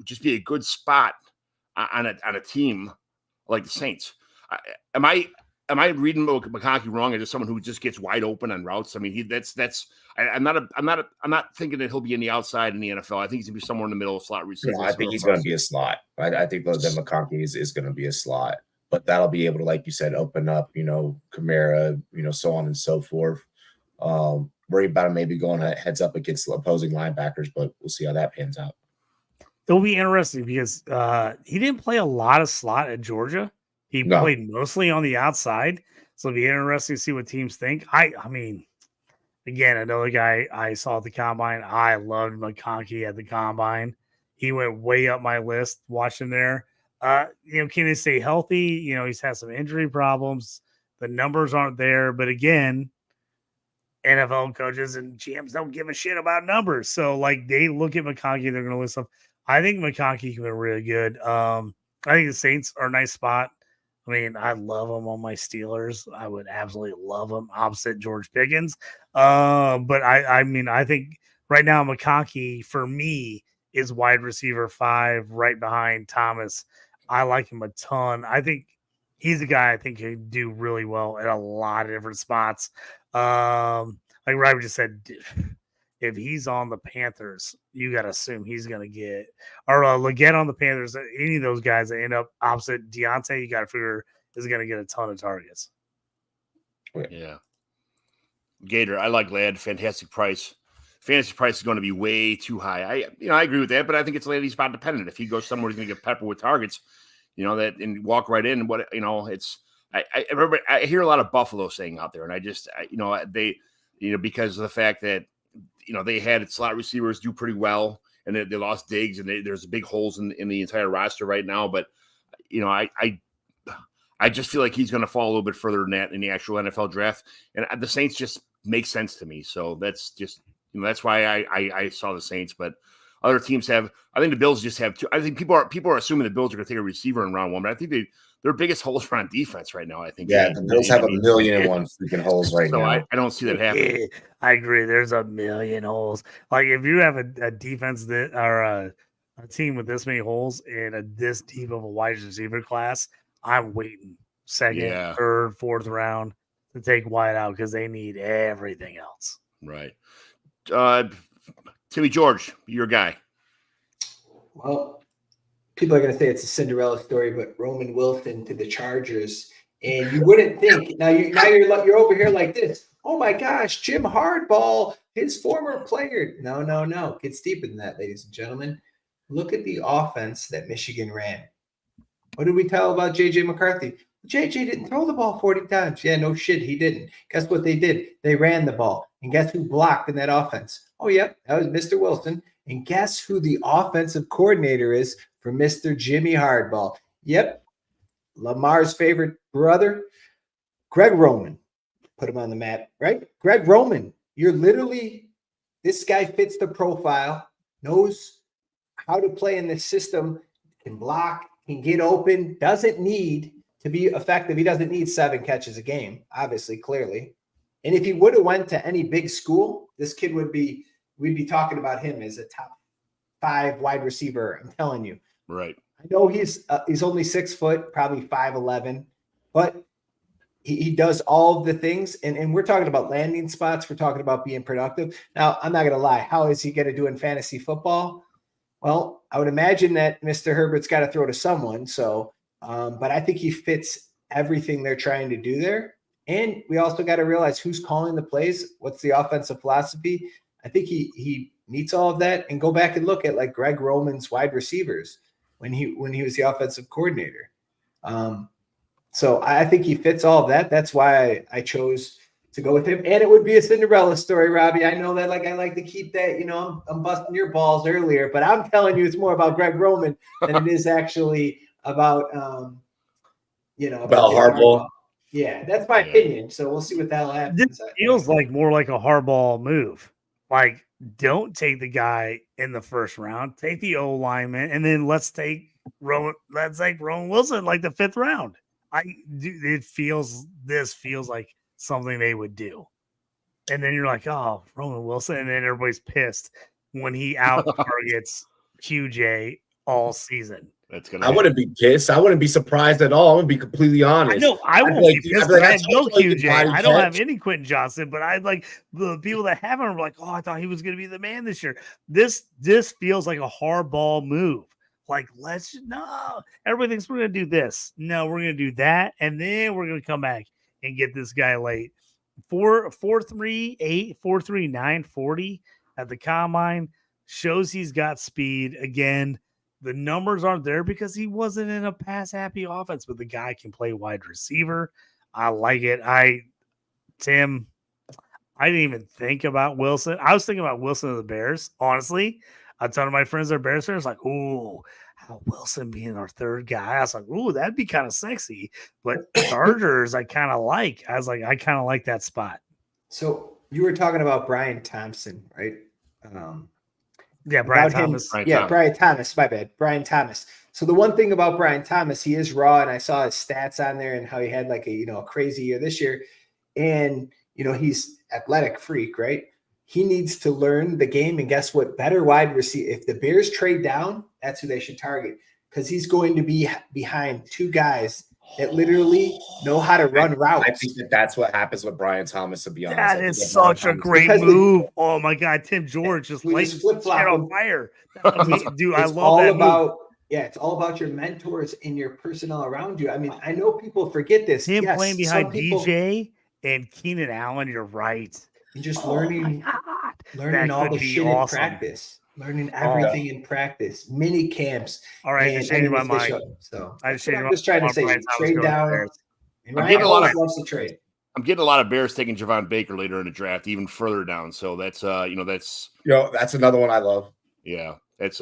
just be a good spot on a team like the Saints. Am I reading McConkey wrong? Or just someone who just gets wide open on routes? I mean, I'm not thinking that he'll be in the outside in the NFL. I think he's gonna be somewhere in the middle of slot receiver. No, I think he's going to be a slot. I think that McConkey is going to be a slot, but that'll be able to, like you said, open up, Kamara, so on and so forth. Worry about him maybe going heads up against opposing linebackers, but we'll see how that pans out. It'll be interesting because he didn't play a lot of slot at Georgia. He played mostly on the outside. So it'll be interesting to see what teams think. I mean, again, another guy I saw at the combine. I loved McConkey at the combine. He went way up my list watching there. Can he stay healthy? He's had some injury problems. The numbers aren't there. But again, NFL coaches and GMs don't give a shit about numbers. So, they look at McConkey, they're going to list stuff. I think McConkey can be really good. I think the Saints are a nice spot. I mean, I love him on my Steelers. I would absolutely love him opposite George Pickens. But I think right now McConkey, for me, is wide receiver 5 right behind Thomas. I like him a ton. I think he's a guy I think can do really well at a lot of different spots. Like Robbie just said, if he's on the Panthers, you got to assume he's going to get, or Leggett on the Panthers, any of those guys that end up opposite Deontay, you got to figure is going to get a ton of targets. Yeah. Gator, I like Ladd. Fantastic price. Fantasy price is going to be way too high. I agree with that, but I think it's Ladd spot dependent. If he goes somewhere, he's going to get peppered with targets, that and walk right in. But it's I remember I hear a lot of Buffalo saying out there, and I just because of the fact that they had slot receivers do pretty well, and they lost Diggs, and there's big holes in the entire roster right now. But I just feel like he's going to fall a little bit further than that in the actual NFL draft, and the Saints just make sense to me. So that's just that's why I saw the Saints, but other teams have. I think the Bills just have two. I think people are assuming the Bills are going to take a receiver in round 1, but I think their biggest holes are on defense right now. I think. Yeah, the Bills have 1,000,001 freaking holes right now. I don't see that happening. I agree. There's 1,000,000 holes. Like if you have a defense that or a team with this many holes in this deep of a wide receiver class, I'm waiting second, third, fourth round to take White out because they need everything else. Right. Timmy George, your guy. Well, people are going to say it's a Cinderella story, but Roman Wilson to the Chargers, and you wouldn't think. Now you're over here like this. Oh my gosh, Jim Hardball, his former player. No. Gets deeper than that, ladies and gentlemen. Look at the offense that Michigan ran. What did we tell about J.J. McCarthy? J.J. didn't throw the ball 40 times. Yeah, no shit, he didn't. Guess what they did? They ran the ball. And guess who blocked in that offense? Oh, yep, that was Mr. Wilson. And guess who the offensive coordinator is for Mr. Jimmy Hardball? Yep, Lamar's favorite brother, Greg Roman. Put him on the map, right? Greg Roman. This guy fits the profile, knows how to play in this system, can block, can get open, doesn't need to be effective. He doesn't need 7 catches a game, obviously, clearly. And if he would have went to any big school, this kid we'd be talking about him as a top 5 wide receiver. I'm telling you. Right. I know he's only 6 foot, probably 5'11", but he does all of the things. And we're talking about landing spots. We're talking about being productive. Now, I'm not going to lie. How is he going to do in fantasy football? Well, I would imagine that Mr. Herbert's got to throw to someone. So, but I think he fits everything they're trying to do there. And we also got to realize who's calling the plays. What's the offensive philosophy? I think he meets all of that. And go back and look at like Greg Roman's wide receivers when he was the offensive coordinator. So I think he fits all of that. That's why I chose to go with him. And it would be a Cinderella story, Robbie. I know that I like to keep that, I'm busting your balls earlier, but I'm telling you it's more about Greg Roman than it is actually about, about Hardball. Yeah, that's my opinion. So we'll see what that'll happen. This feels like more like a hardball move. Like, don't take the guy in the first round. Take the O lineman, and then let's take Rowan. Let's take Rowan Wilson like the 5th round. This feels like something they would do. And then you're like, oh, Rowan Wilson, and then everybody's pissed when he out targets QJ all season. I wouldn't be pissed. I wouldn't be surprised at all. I'm gonna be completely honest. I know I won't be pissed. I have no QJ. I don't have any Quentin Johnson, but I like the people that have him are like, oh, I thought he was gonna be the man this year. This feels like a hardball move. Like, everybody thinks we're gonna do this. No, we're gonna do that, and then we're gonna come back and get this guy late. 4.38, 4.39, 40 at the combine shows he's got speed. Again, the numbers aren't there because he wasn't in a pass happy offense, but the guy can play wide receiver. I like it. Tim, I didn't even think about Wilson. I was thinking about Wilson of the Bears. Honestly, a ton of my friends are Bears fans. Like, ooh, how Wilson being our 3rd guy. I was like, ooh, that'd be kind of sexy. But Chargers, I kind of like. I was like, I kind of like that spot. So you were talking about Brian Thompson, right? Yeah, Brian Thomas. Brian Thomas. My bad. Brian Thomas. So the one thing about Brian Thomas, he is raw, and I saw his stats on there and how he had like a crazy year this year. And he's athletic freak, right? He needs to learn the game, and guess what? Better wide receiver. If the Bears trade down, that's who they should target, because he's going to be behind 2 guys that literally know how to run routes. I think that's what happens with Brian Thomas, to be honest. That is such a great move. Oh my God, Tim George just lights flip-flop on fire. Dude, I love that move. Yeah, it's all about your mentors and your personnel around you. I mean, I know people forget this. Him playing behind DJ and Keenan Allen, you're right. And just learning all the shit in practice. Learning everything in practice, mini camps. All right, just changing my mind. I'm just trying to say, trade down. I'm getting a lot of trade. I'm getting a lot of Bears taking Javon Baker later in the draft, even further down. So that's that's another one I love. Yeah, that's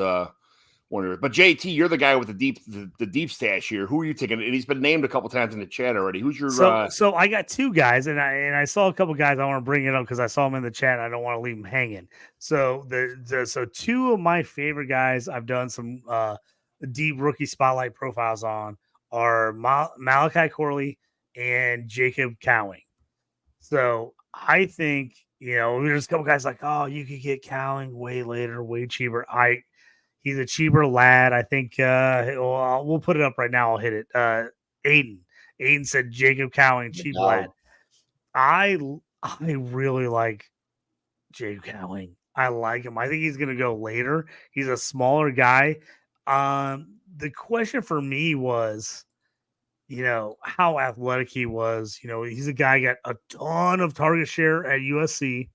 wonder. But JT, you're the guy with the deep stash here. Who are you taking? And he's been named a couple times in the chat already. Who's your? So I got 2 guys, and I saw a couple guys. I want to bring it up because I saw them in the chat. And I don't want to leave them hanging. So so 2 of my favorite guys I've done some deep rookie spotlight profiles on are Malachi Corley and Jacob Cowing. So I think there's a couple guys like, oh, you could get Cowing way later, way cheaper. He's a cheaper lad. I think we'll put it up right now. I'll hit it. Aiden said Jacob Cowing, cheap lad. I really like Jacob Cowing. I like him. I think he's going to go later. He's a smaller guy. The question for me was, how athletic he was. He's a guy got a ton of target share at USC.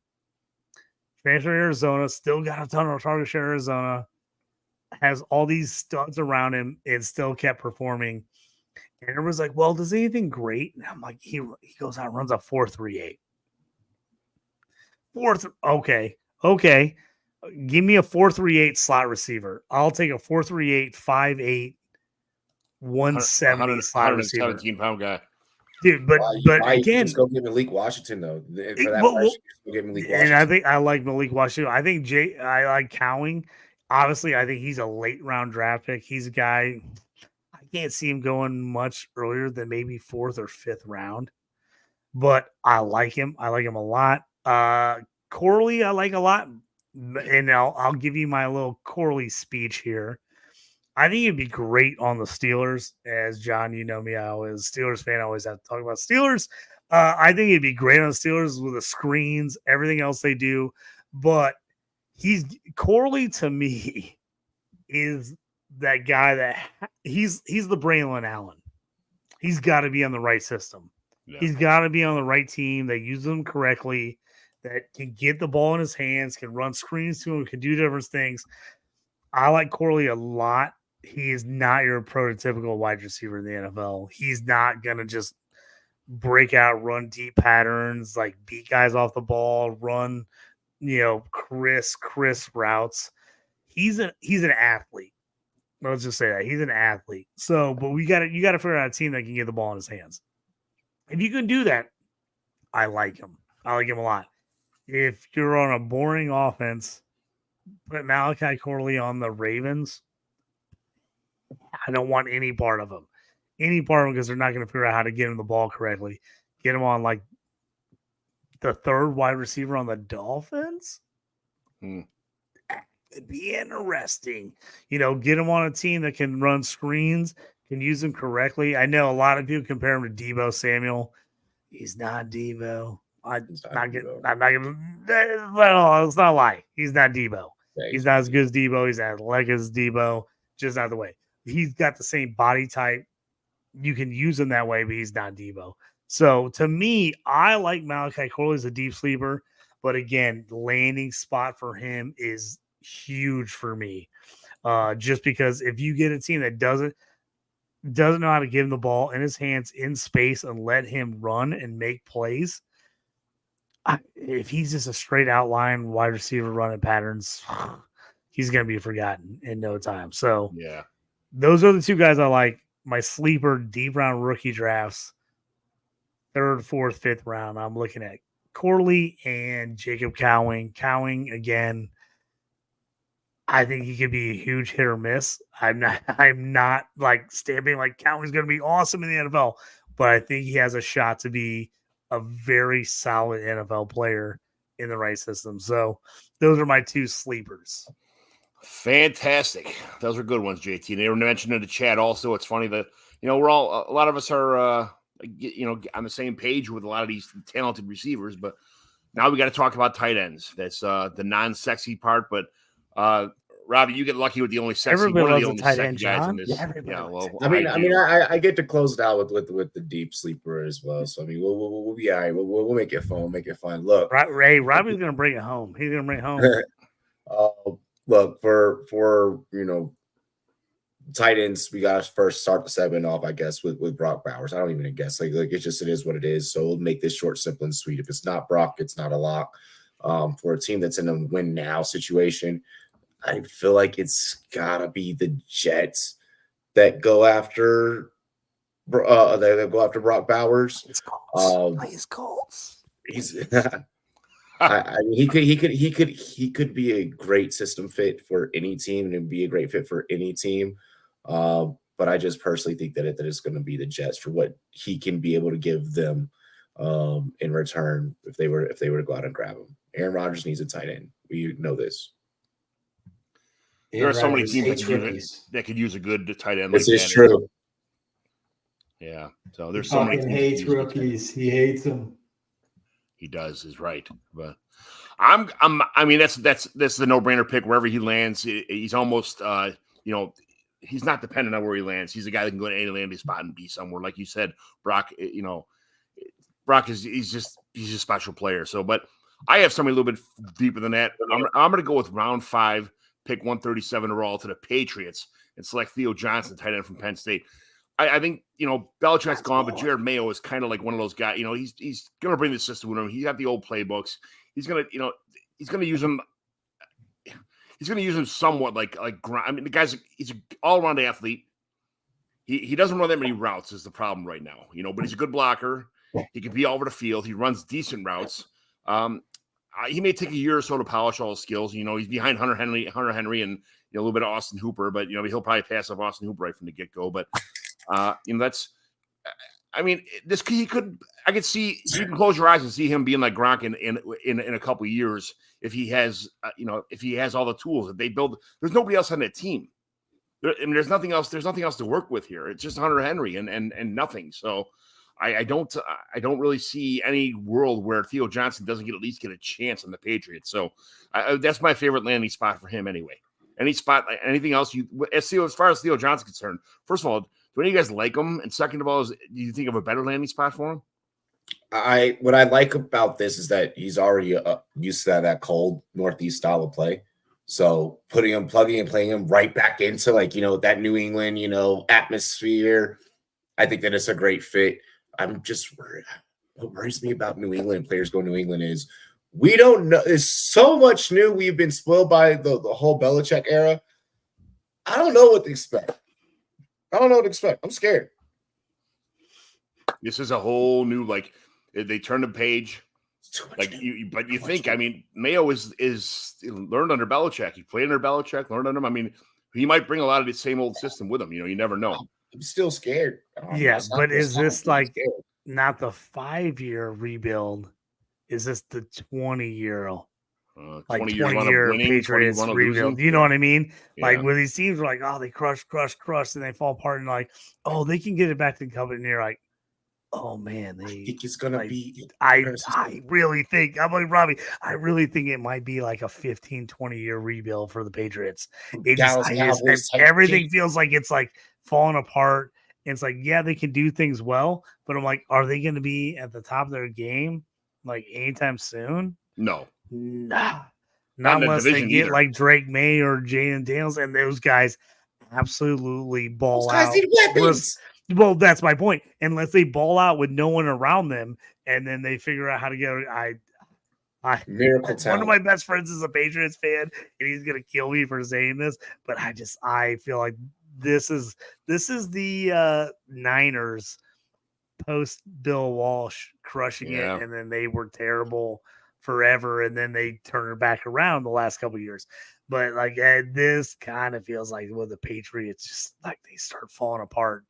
Transferred to Arizona, still got a ton of target share at Arizona. Has all these studs around him and still kept performing. And everyone's like, well, does anything great? And I'm like, he goes out and runs a 4.38. Okay. Give me a 4.38 slot receiver. I'll take a 4.38, 5'8", 170 slot receiver. 17-pound guy. Dude, but again, just go get Malik Washington though. And I think I like Malik Washington. I think I like Cowing. Obviously, I think he's a late round draft pick. He's a guy I can't see him going much earlier than maybe 4th or 5th round. But I like him. I like him a lot. Corley, I like a lot. And I'll give you my little Corley speech here. I think it'd be great on the Steelers. As John, you know me, I was a Steelers fan. I always have to talk about Steelers. I think it'd be great on the Steelers with the screens, everything else they do. But Corley to me is that guy that he's the Braylon Allen. He's got to be on the right system. Yeah. He's got to be on the right team that uses him correctly, that can get the ball in his hands, can run screens to him, can do different things. I like Corley a lot. He is not your prototypical wide receiver in the NFL. He's not going to just break out, run deep patterns, like beat guys off the ball, run, crisp routes. He's an athlete. Let's just say that he's an athlete. So, but you got to figure out a team that can get the ball in his hands. If you can do that, I like him. I like him a lot. If you're on a boring offense, put Malachi Corley on the Ravens, I don't want any part of him. Any part of him because they're not going to figure out how to get him the ball correctly. Get him on like the third wide receiver on the Dolphins. It'd be interesting. Get him on a team that can run screens, can use them correctly. I know a lot of people compare him to Deebo Samuel. He's not Deebo. I'm not gonna. Well, it's not a lie. He's not Deebo. He's not as good as Deebo. He's not athletic as Deebo. Just not the way. He's got the same body type. You can use him that way, but he's not Deebo. So to me, I like Malachi Corley as a deep sleeper. But again, landing spot for him is huge for me. Just because if you get a team that doesn't know how to give him the ball in his hands in space and let him run and make plays, if he's just a straight outline wide receiver running patterns, he's going to be forgotten in no time. So yeah, those are the two guys I like. My sleeper deep round rookie drafts, 3rd, 4th, 5th round. I'm looking at Corley and Jacob Cowing. Cowing again. I think he could be a huge hit or miss. I'm not like stamping like Cowing's going to be awesome in the NFL, but I think he has a shot to be a very solid NFL player in the right system. So those are my 2 sleepers. Fantastic. Those are good ones, JT. They were mentioned in the chat also. It's funny that, we're all, a lot of us are, on the same page with a lot of these talented receivers, but now we got to talk about tight ends. That's the non-sexy part, but Robbie, you get lucky with the only sexy Everybody one of the loves only a tight sexy end, guys John. in this. Yeah, well, I get to close it out with the deep sleeper as well. So we'll be all right. We'll make it fun. We'll make it fun. Look, Robbie's going to bring it home. He's going to bring it home. Look for tight ends. We got to first start the segment off, I guess, with Brock Bowers. I don't even guess. Like it is what it is. So we'll make this short, simple, and sweet. If it's not Brock, it's not a lock. For a team that's in a win now situation, I feel like it's gotta be the Jets that go after Brock Bowers. It's Colts. He's Colts. I mean, he could be a great system fit for any team and be a great fit for any team. But I just personally think that it's going to be the Jets for what he can be able to give them in return if they were to go out and grab him. Aaron Rodgers needs a tight end. We know this. There are so many teams that could use a good tight end. This is true. Yeah. So there's so many teams. He hates rookies. He hates them. He does is right, but I mean that's the no-brainer pick wherever he lands. He's almost he's not dependent on where he lands. He's a guy that can go to any landing spot and be somewhere. Like you said, Brock. Brock he's just a special player. So, but I have somebody a little bit deeper than that. I'm going to go with round 5. Pick 137 overall to the Patriots and select Theo Johnson, tight end from Penn State. I think, Belichick's gone, but Jared Mayo is kind of like one of those guys. He's going to bring the system with him. He's got the old playbooks. He's going to use him. He's going to use him somewhat like I mean, he's an all-around athlete. He doesn't run that many routes is the problem right now, but he's a good blocker. He can be all over the field. He runs decent routes. He may take a year or so to polish all his skills. He's behind Hunter Henry and a little bit of Austin Hooper, but he'll probably pass off Austin Hooper right from the get-go. But that's, I mean, I could see, you can close your eyes and see him being like Gronk in a couple of years if he has, if he has all the tools that they build. There's nobody else on that team. There's nothing else. There's nothing else to work with here. It's just Hunter Henry and nothing. So I don't really see any world where Theo Johnson doesn't at least get a chance on the Patriots. So that's my favorite landing spot for him anyway. Any spot, anything else as far as Theo Johnson's concerned, first of all, do any of you guys like him? And second of all, do you think of a better landing spot for him? What I like about this is that he's already used to that cold Northeast style of play. So plugging and playing him right back into that New England, atmosphere. I think that it's a great fit. I'm just worried. What worries me about New England players going to New England is we don't know. There's so much new. We've been spoiled by the whole Belichick era. I don't know what to expect. I'm scared. This is a whole new, like, they turn the page. Like but you think, I mean, Mayo is learned under Belichick. He played under Belichick, learned under him. I mean, he might bring a lot of the same old system with him. You never know. I'm still scared. Yeah, but is this like not the 5-year rebuild? Is this the 20-year? Like 20-year Patriots rebuild. You know what I mean? Yeah. Like when these teams are like, oh, they crush, and they fall apart, and like, oh, they can get it back to the company. And you're like, oh man, I think it's gonna be. I really think I'm like Robbie. I really think it might be like a 15-20-year rebuild for the Patriots. Everything feels like it's like falling apart. And it's like, yeah, they can do things well, but I'm like, are they going to be at the top of their game like anytime soon? No. Nah. Not unless they get either. Like Drake May or Jaden Daniels, and those guys absolutely ball those guys out. Need weapons. Well, that's my point. Unless they ball out with no one around them, and then they figure out how to get. Miracle talent. One of my best friends is a Patriots fan, and he's gonna kill me for saying this, but I feel like this is the Niners post Bill Walsh crushing it, and then they were terrible forever, and then they turned it back around the last couple of years. But like this kind of feels like with the Patriots, just like they start falling apart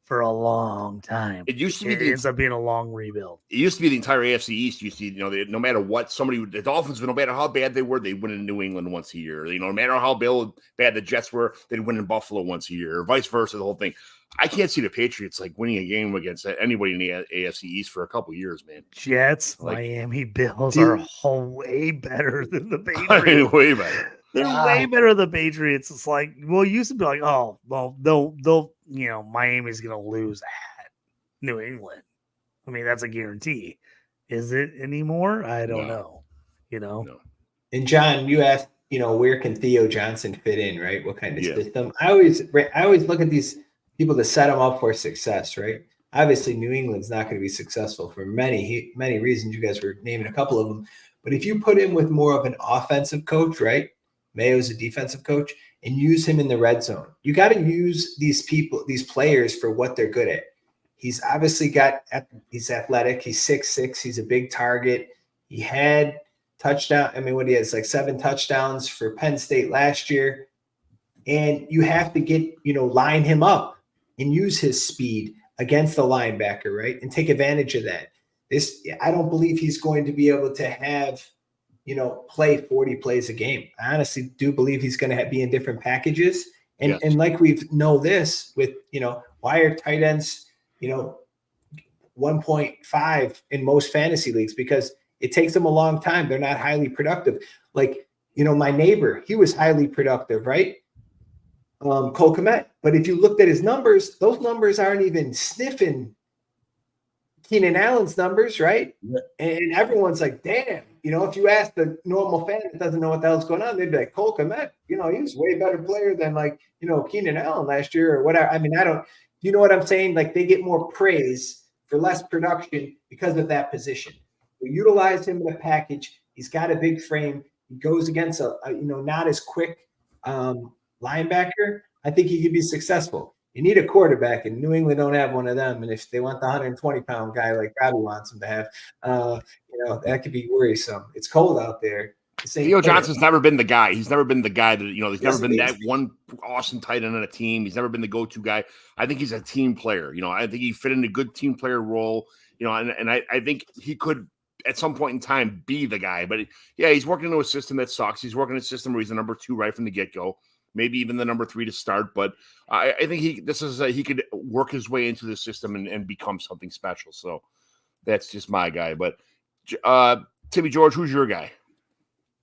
for a long time. It used to be it ends up being a long rebuild. It used to be the entire AFC East. You see, no matter what, the Dolphins, no matter how bad they were, they'd win in New England once a year. No matter how bad the Jets were, they'd win in Buffalo once a year, or vice versa. The whole thing. I can't see the Patriots like winning a game against anybody in the AFC East for a couple of years, man. Jets, like, Miami Bills are way better than the Patriots. Way better. They're way better than the Patriots. It's like, well, it used to be like, oh, well, they'll Miami's going to lose at New England. I mean, that's a guarantee. Is it anymore? I don't know. No. And John, you asked, where can Theo Johnson fit in, right? What kind of system? I always look at these people to set them up for success, right? Obviously, New England's not going to be successful for many reasons. You guys were naming a couple of them. But if you put him with more of an offensive coach, right? Mayo's a defensive coach, and use him in the red zone. You got to use these players for what they're good at. He's obviously he's athletic. He's 6'6". He's a big target. He had touchdown. I mean, what he has like 7 touchdowns for Penn State last year. And you have to line him up and use his speed against the linebacker, right? And take advantage of that. I don't believe he's going to be able to have, play 40 plays a game. I honestly do believe he's going to be in different packages. And like we know this with, wired tight ends, 1.5 in most fantasy leagues because it takes them a long time. They're not highly productive. Like, my neighbor, he was highly productive, right? Cole Kmet. But if you looked at his numbers, those numbers aren't even sniffing Keenan Allen's numbers, right? Yeah. And everyone's like, damn, if you ask the normal fan that doesn't know what the hell's going on, they'd be like, Cole Kmet, he was a way better player than Keenan Allen last year or whatever. I mean, you know what I'm saying? Like they get more praise for less production because of that position. We utilize him in a package. He's got a big frame. He goes against a not as quick linebacker. I think he could be successful. You need a quarterback, and New England don't have one of them. And if they want the 120-pound guy like Robbie wants him to have, that could be worrisome. It's cold out there. Theo Johnson's never been the guy. He's never been the guy that, he's never been that one awesome tight end on a team. He's never been the go-to guy. I think he's a team player. I think he fit in a good team player role, and I think he could at some point in time be the guy. But he's working into a system that sucks. He's working in a system where he's the number 2 right from the get-go. Maybe even the number 3 to start, but I think he could work his way into the system and become something special. So that's just my guy. But Timmy George, who's your guy?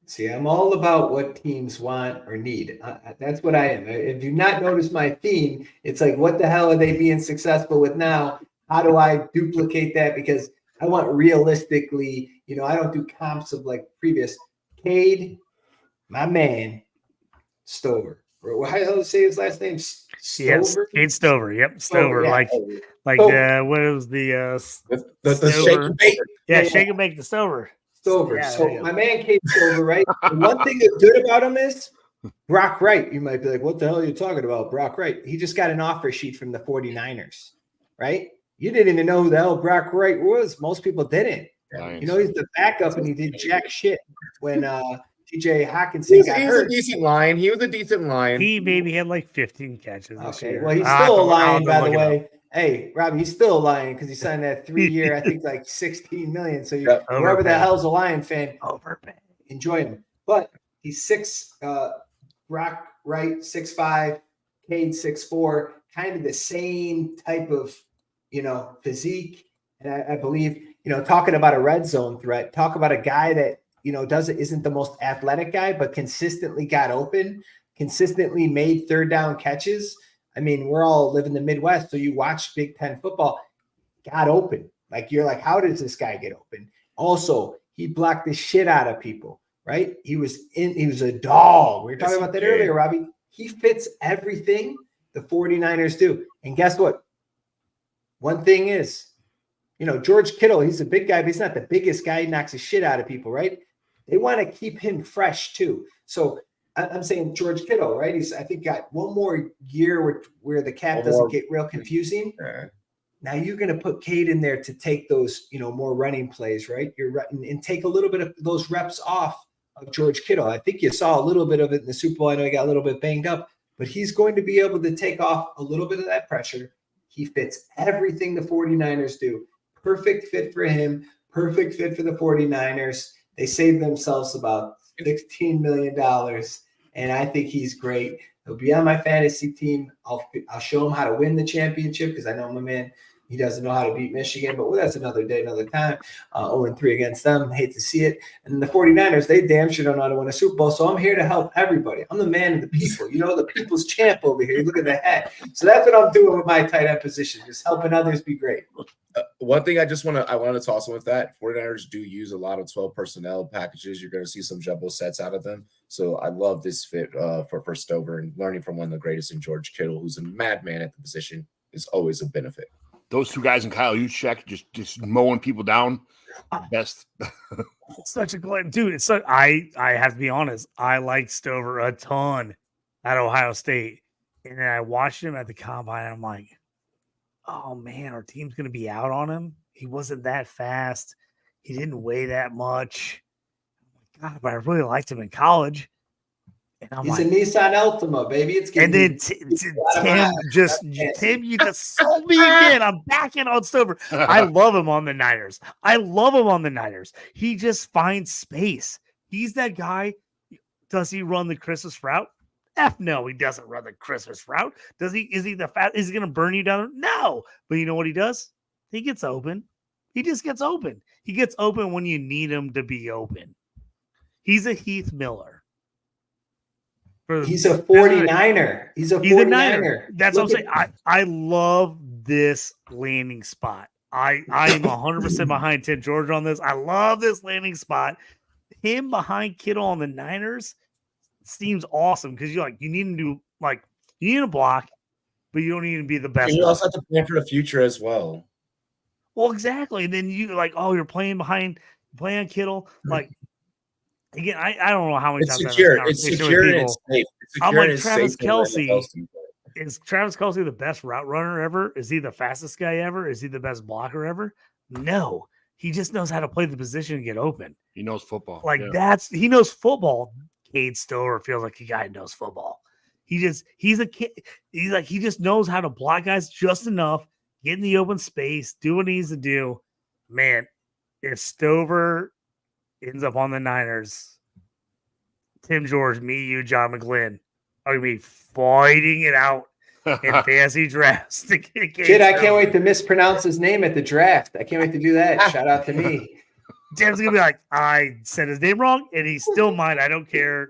See, I'm all about what teams want or need. That's what I am. If you not notice my theme, it's like, what the hell are they being successful with now? How do I duplicate that? Because I want realistically, I don't do comps of like previous. Cade, my man, Stover. How do you say his last name? Stover? Yes, Cade Stover. Yep, Stover. What was the shake and bake? Yeah, shake and bake the Stover. Stover. Yeah, so my man Cade Stover, right? The one thing that's good about him is Brock Wright. You might be like, what the hell are you talking about? Brock Wright. He just got an offer sheet from the 49ers, right? You didn't even know who the hell Brock Wright was. Most people didn't. Lions. You know, he's the backup, and he did jack shit when TJ Hawkinson got hurt. A decent line. He was a decent line. He maybe had like 15 catches this year. Well, he's still a Lion, by the way. Hey, Robbie, he's still a Lion because he signed that 3-year, I think like $16 million. So whoever the hell's a Lion fan, enjoy him. But he's 6, Brock Wright 6'5", Cade 6'4", kind of the same type of, physique. And I believe, talking about a red zone threat, talk about a guy that, isn't the most athletic guy, but consistently got open, consistently made third down catches. I mean, we're all live in the Midwest, so you watch Big Ten football, got open. Like, you're like, how does this guy get open? Also, he blocked the shit out of people, right? He was a dog. We were talking about that earlier, Robbie. He fits everything the 49ers do. And guess what? One thing is, George Kittle, he's a big guy, but he's not the biggest guy. He knocks the shit out of people, right? They want to keep him fresh too. So I'm saying George Kittle, right? He's, I think, got one more year where the cap doesn't get real confusing. Now you're going to put Cade in there to take those, more running plays, right? And take a little bit of those reps off of George Kittle. I think you saw a little bit of it in the Super Bowl. I know he got a little bit banged up, but he's going to be able to take off a little bit of that pressure. He fits everything the 49ers do. Perfect fit for him. Perfect fit for the 49ers. They saved themselves about $16 million, and I think he's great. He'll be on my fantasy team. I'll show him how to win the championship because I know my man, he doesn't know how to beat Michigan, but that's another day, another time. 0-3 against them. Hate to see it. And the 49ers, they damn sure don't know how to win a Super Bowl, so I'm here to help everybody. I'm the man of the people. The people's champ over here. Look at the hat. So that's what I'm doing with my tight end position, just helping others be great. One thing I wanted to toss in with that, 49ers do use a lot of 12 personnel packages. You're going to see some jumbo sets out of them. So I love this fit for Stover, and learning from one of the greatest in George Kittle, who's a madman at the position, is always a benefit. Those two guys and Kyle Juszczyk just mowing people down. Best. It's such a glad dude. It's I have to be honest. I liked Stover a ton at Ohio State, and then I watched him at the combine. And I'm like, oh man, our team's going to be out on him. He wasn't that fast. He didn't weigh that much. God, but I really liked him in college. And he's a Nissan Altima, baby. It's and then Tim, you just sold me again. I'm back in on Stover. I love him on the Niners. He just finds space. He's that guy. Does he run the Christmas route? F no, he doesn't run the Christmas route. Does he? Is he going to burn you down? No. But you know what he does? He gets open. He just gets open. He gets open when you need him to be open. He's a Heath Miller. He's a 49er. He's a 49er. That's what I'm saying. I love this landing spot. I am 100% behind Tim George on this. I love this landing spot. Him behind Kittle on the Niners seems awesome because you need him to you need a block, but you don't need to be the best. And you also have to plan for the future as well. Well, exactly. And then you're playing on Kittle. Again, I don't know how many times it's secure and it's safe. I'm like Travis Kelce. Is Travis Kelce the best route runner ever? Is he the fastest guy ever? Is he the best blocker ever? No. He just knows how to play the position and get open. He knows football. He knows football. Cade Stover feels like a guy who knows football. He's a kid. He just knows how to block guys just enough, get in the open space, do what he needs to do. Man, if Stover ends up on the Niners, Tim George, me, you, John McGlynn are going to be fighting it out in fantasy drafts. Shit, I can't wait to mispronounce his name at the draft. I can't wait to do that. Shout out to me. Tim's going to be like, I said his name wrong, and he's still mine. I don't care.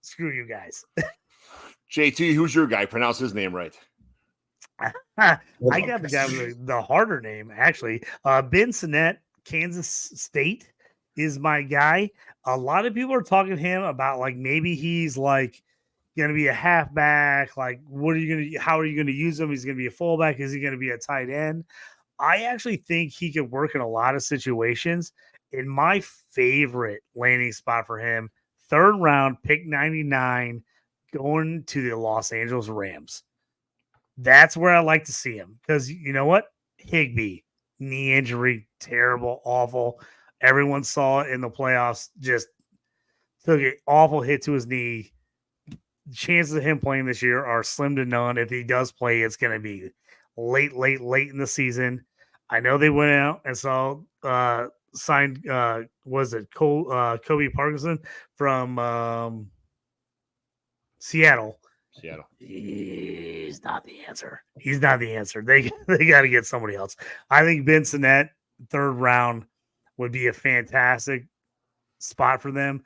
Screw you guys. JT, who's your guy? Pronounce his name right. I got the guy with the harder name, actually. Ben Sinnott, Kansas State is my guy. A lot of people are talking to him about maybe he's going to be a halfback. How are you going to use him? He's going to be a fullback. Is he going to be a tight end? I actually think he could work in a lot of situations. In my favorite landing spot for him, 3rd round, pick 99, going to the Los Angeles Rams. That's where I like to see him because you know what? Higbee, knee injury, terrible, awful. Everyone saw it in the playoffs, just took an awful hit to his knee. Chances of him playing this year are slim to none. If he does play, it's going to be late in the season. I know they went out and saw signed was it Kobe Parkinson from Seattle. He's not the answer. He's not the answer. They got to get somebody else. I think Ben Sinnett, third round, would be a fantastic spot for them.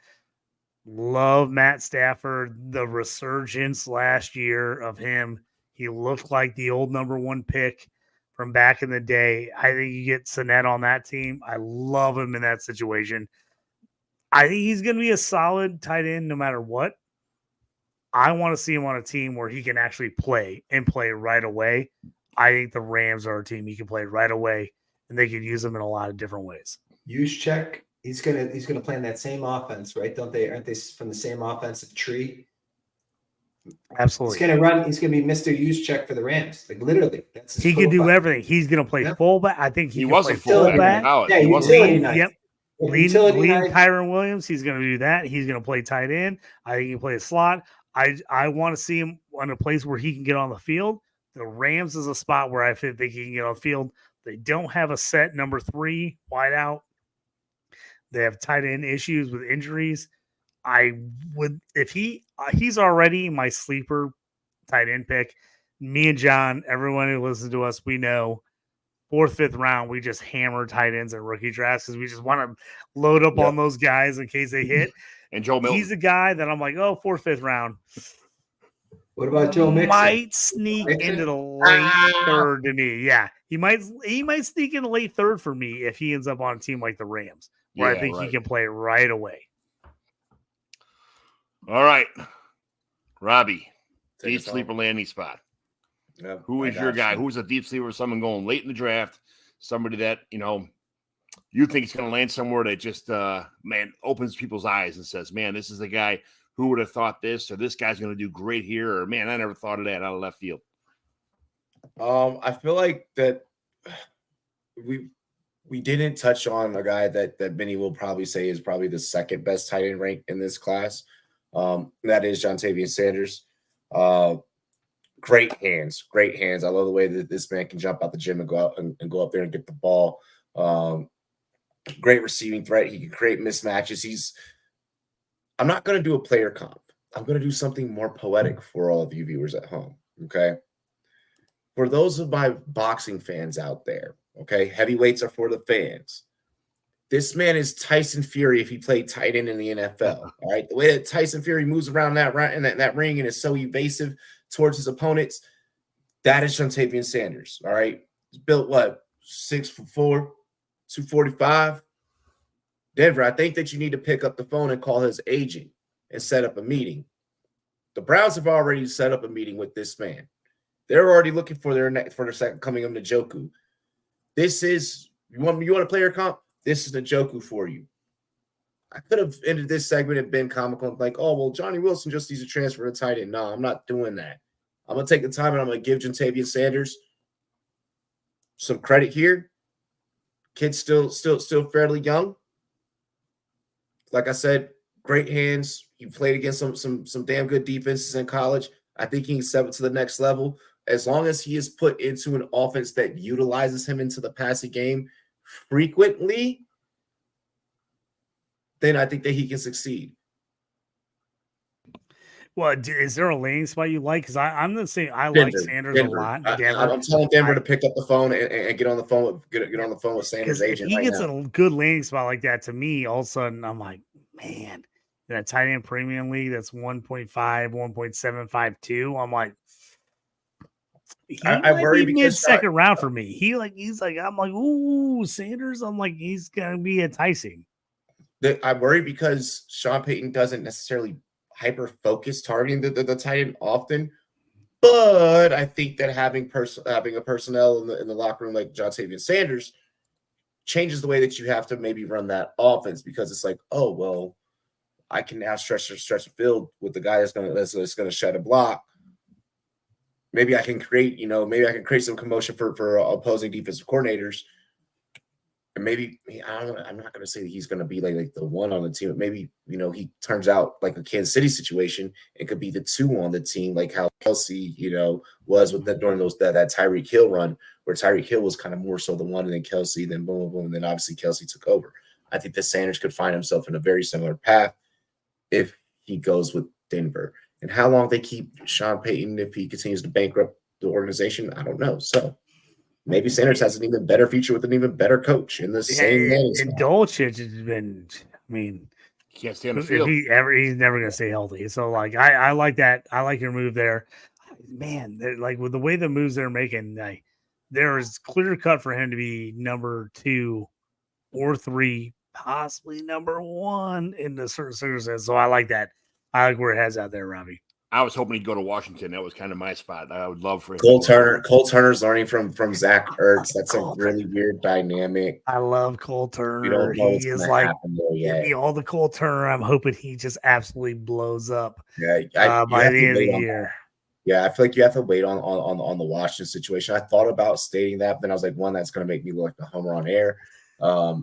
Love Matt Stafford. The resurgence last year of him. He looked like the old number one pick from back in the day. I think you get Sinnett on that team. I love him in that situation. I think he's going to be a solid tight end no matter what. I want to see him on a team where he can actually play right away. I think the Rams are a team he can play right away, and they can use him in a lot of different ways. Juszczyk, he's gonna play in that same offense, right? Aren't they from the same offensive tree? Absolutely. He's gonna be Mr. Juszczyk for the Rams. Like literally, that's he can do everything. He's gonna play fullback. I think he was a fullback. Yeah, he was utility nice. Yep. Lead Kyren Williams. He's gonna do that. He's gonna play tight end. I think he can play a slot. I want to see him on a place where he can get on the field. The Rams is a spot where I think he can get on the field. They don't have a set number 3 wide out. They have tight end issues with injuries. I would, if he's already my sleeper tight end pick. Me and John, everyone who listens to us, we know 4th, 5th round, we just hammer tight ends and rookie drafts because we just want to load up on those guys in case they hit. And Joe Milton. He's a guy that I'm like, 4th, 5th round. What about Joe Mixon? Might sneak into the late third to me. Yeah, he might sneak in the late third for me if he ends up on a team like the Rams, where I think he can play right away. All right, Robbie, deep sleeper landing spot. Yep, who is your guy? Who's a deep sleeper? Someone going late in the draft, somebody that you think is going to land somewhere that just opens people's eyes and says, man, this is the guy. Who would have thought this, or this guy's going to do great here, or man, I never thought of that out of left field. I feel like that we didn't touch on a guy that Benny will probably say is probably the second best tight end rank in this class. That is Jontavian Sanders. Great hands. I love the way that this man can jump out the gym and go out and go up there and get the ball. Great receiving threat. He can create mismatches. I'm not going to do a player comp. I'm going to do something more poetic for all of you viewers at home, okay? For those of my boxing fans out there, okay, heavyweights are for the fans. This man is Tyson Fury if he played tight end in the NFL, all right? The way that Tyson Fury moves around that ring and is so evasive towards his opponents, that is Jontavian Sanders, all right? He's built, 6'4", 245? Denver, I think that you need to pick up the phone and call his agent and set up a meeting. The Browns have already set up a meeting with this man. They're already looking for their second coming of Njoku. This is you want a player comp? This is Njoku for you. I could have ended this segment and been comical and like, oh well, Johnny Wilson just needs to transfer to tight end. No, I'm not doing that. I'm gonna take the time and I'm gonna give Jontavian Sanders some credit here. Kid's still fairly young. Like I said, great hands. He played against some damn good defenses in college. I think he can step it to the next level. As long as he is put into an offense that utilizes him into the passing game frequently, then I think that he can succeed. Well, is there a landing spot you like? Because I'm going to say I like Sanders a lot. I'm telling Denver to pick up the phone and get on the phone with Sanders' agent. If he gets a good landing spot like that, to me, all of a sudden I'm like, man, in a tight end premium league that's 1.5, 1.752. I'm like, I worry because second round for me. He's like, I'm like, ooh, Sanders. I'm like, he's gonna be enticing. I worry because Sean Payton doesn't necessarily hyper focus targeting the tight end often, but I think that having a personnel in the locker room like Jontavian Sanders changes the way that you have to maybe run that offense, because it's like, oh well, I can now stretch the field with the guy that's gonna shed a block. maybe I can create, maybe I can create some commotion for opposing defensive coordinators. And maybe I'm not going to say that he's going to be like the one on the team, but maybe, he turns out like a Kansas City situation and could be the 2 on the team, like how Kelsey, was with that during that Tyreek Hill run, where Tyreek Hill was kind of more so the one, and then Kelsey, then boom, boom, boom, and then obviously Kelsey took over. I think that Sanders could find himself in a very similar path if he goes with Denver. And how long they keep Sean Payton if he continues to bankrupt the organization, I don't know. So maybe Sanders has an even better future with an even better coach in the same landing spot. And Dolchich has been, he can't stay on the field. He's never going to stay healthy. So, like, I like that. I like your move there. Man, like, with the way the moves they're making, there is clear cut for him to be number 2 or 3, possibly number 1 in the certain circumstances. So I like that. I like where it has out there, Robbie. I was hoping he'd go to Washington. That was kind of my spot. I would love for him. Cole Turner's learning from Zach Ertz. That's a really weird dynamic. I love Cole Turner. We don't know he is like give me all the Cole Turner. I'm hoping he just absolutely blows up. Yeah, by the end of the year. Yeah, I feel like you have to wait on the Washington situation. I thought about stating that, but then I was like, one, that's going to make me look like a homer on air.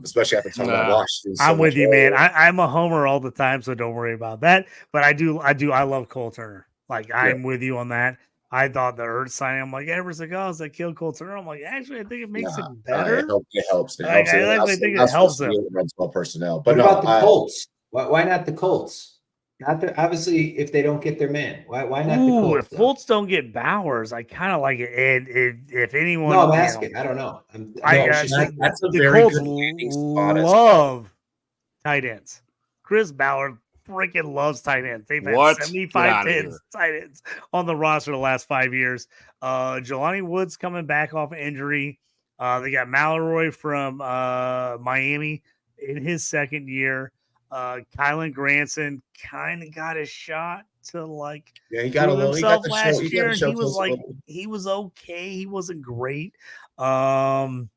Especially after talking about Washington. I'm with you, man. I'm a homer all the time, so don't worry about that. But I love Cole Turner. Like, I'm with you on that. I thought the Ertz signing, I'm like, everyone's like, oh, that killed Cole Turner. I'm like, actually, I think it makes it better. It helps. I think it helps them. Personnel. But what about the Colts? Why not the Colts? Obviously, if they don't get their man, why not the Colts? If Colts don't get Bowers, I kind of like it. And if anyone, no, I'm asking. I don't know. That's a very Colts good landing spot. Love tight ends. Chris Ballard freaking loves tight ends. They've had 75 tight ends on the roster the last 5 years. Jelani Woods coming back off an injury. They got Mallory from Miami in his second year. Kylan Granson kind of got a shot to he got a little himself last year, and he was okay. He wasn't great. I'm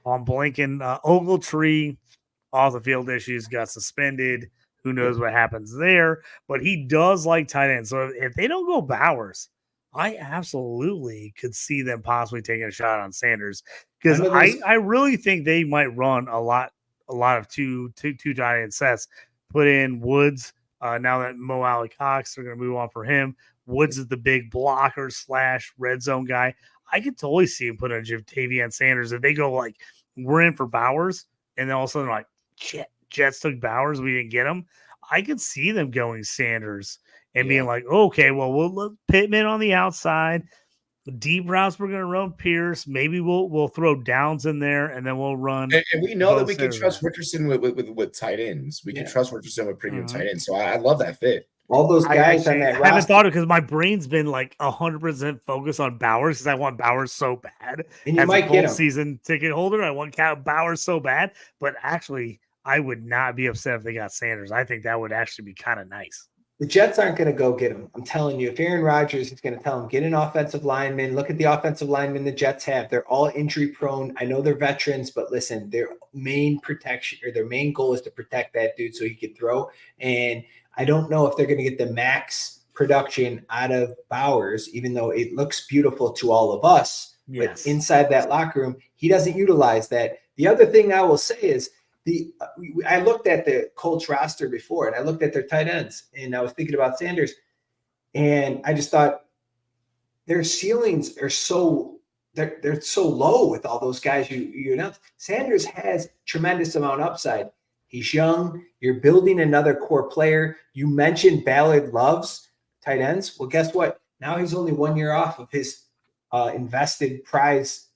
blanking. Ogletree off the field issues, got suspended. Who knows what happens there? But he does like tight ends. So if they don't go Bowers, I absolutely could see them possibly taking a shot on Sanders, because I really think they might run a lot of two tight end sets. Put in Woods. Now that Mo Alley Cox, they're going to move on for him. Woods is the big blocker / red zone guy. I could totally see him put in Ja'Tavion Sanders if they go like, we're in for Bowers, and then all of a sudden like, shit, Jets took Bowers, we didn't get him. I could see them going Sanders and being like, okay, well, we'll look Pittman on the outside. Deep routes, we're going to run Pierce. Maybe we'll throw Downs in there, and then we'll run. And we know that we can trust Richardson with tight ends. We can trust Richardson with premium tight ends. So I love that fit. All those guys on that roster. I haven't thought of it because my brain's been like 100% focused on Bowers because I want Bowers so bad. And you might get him. Season ticket holder, I want Bowers so bad. But actually, I would not be upset if they got Sanders. I think that would actually be kind of nice. The Jets aren't going to go get him. I'm telling you, if Aaron Rodgers is going to tell him, get an offensive lineman, look at the offensive linemen the Jets have. They're all injury prone. I know they're veterans, but listen, their main protection or their main goal is to protect that dude so he could throw. And I don't know if they're going to get the max production out of Bowers, even though it looks beautiful to all of us. Yes. But inside that locker room, he doesn't utilize that. The other thing I will say is, I looked at the Colts roster before, and I looked at their tight ends, and I was thinking about Sanders, and I just thought their ceilings are they're so low with all those guys you announced. Sanders has tremendous amount of upside. He's young. You're building another core player. You mentioned Ballard loves tight ends. Well, guess what? Now he's only 1 year off of his invested prize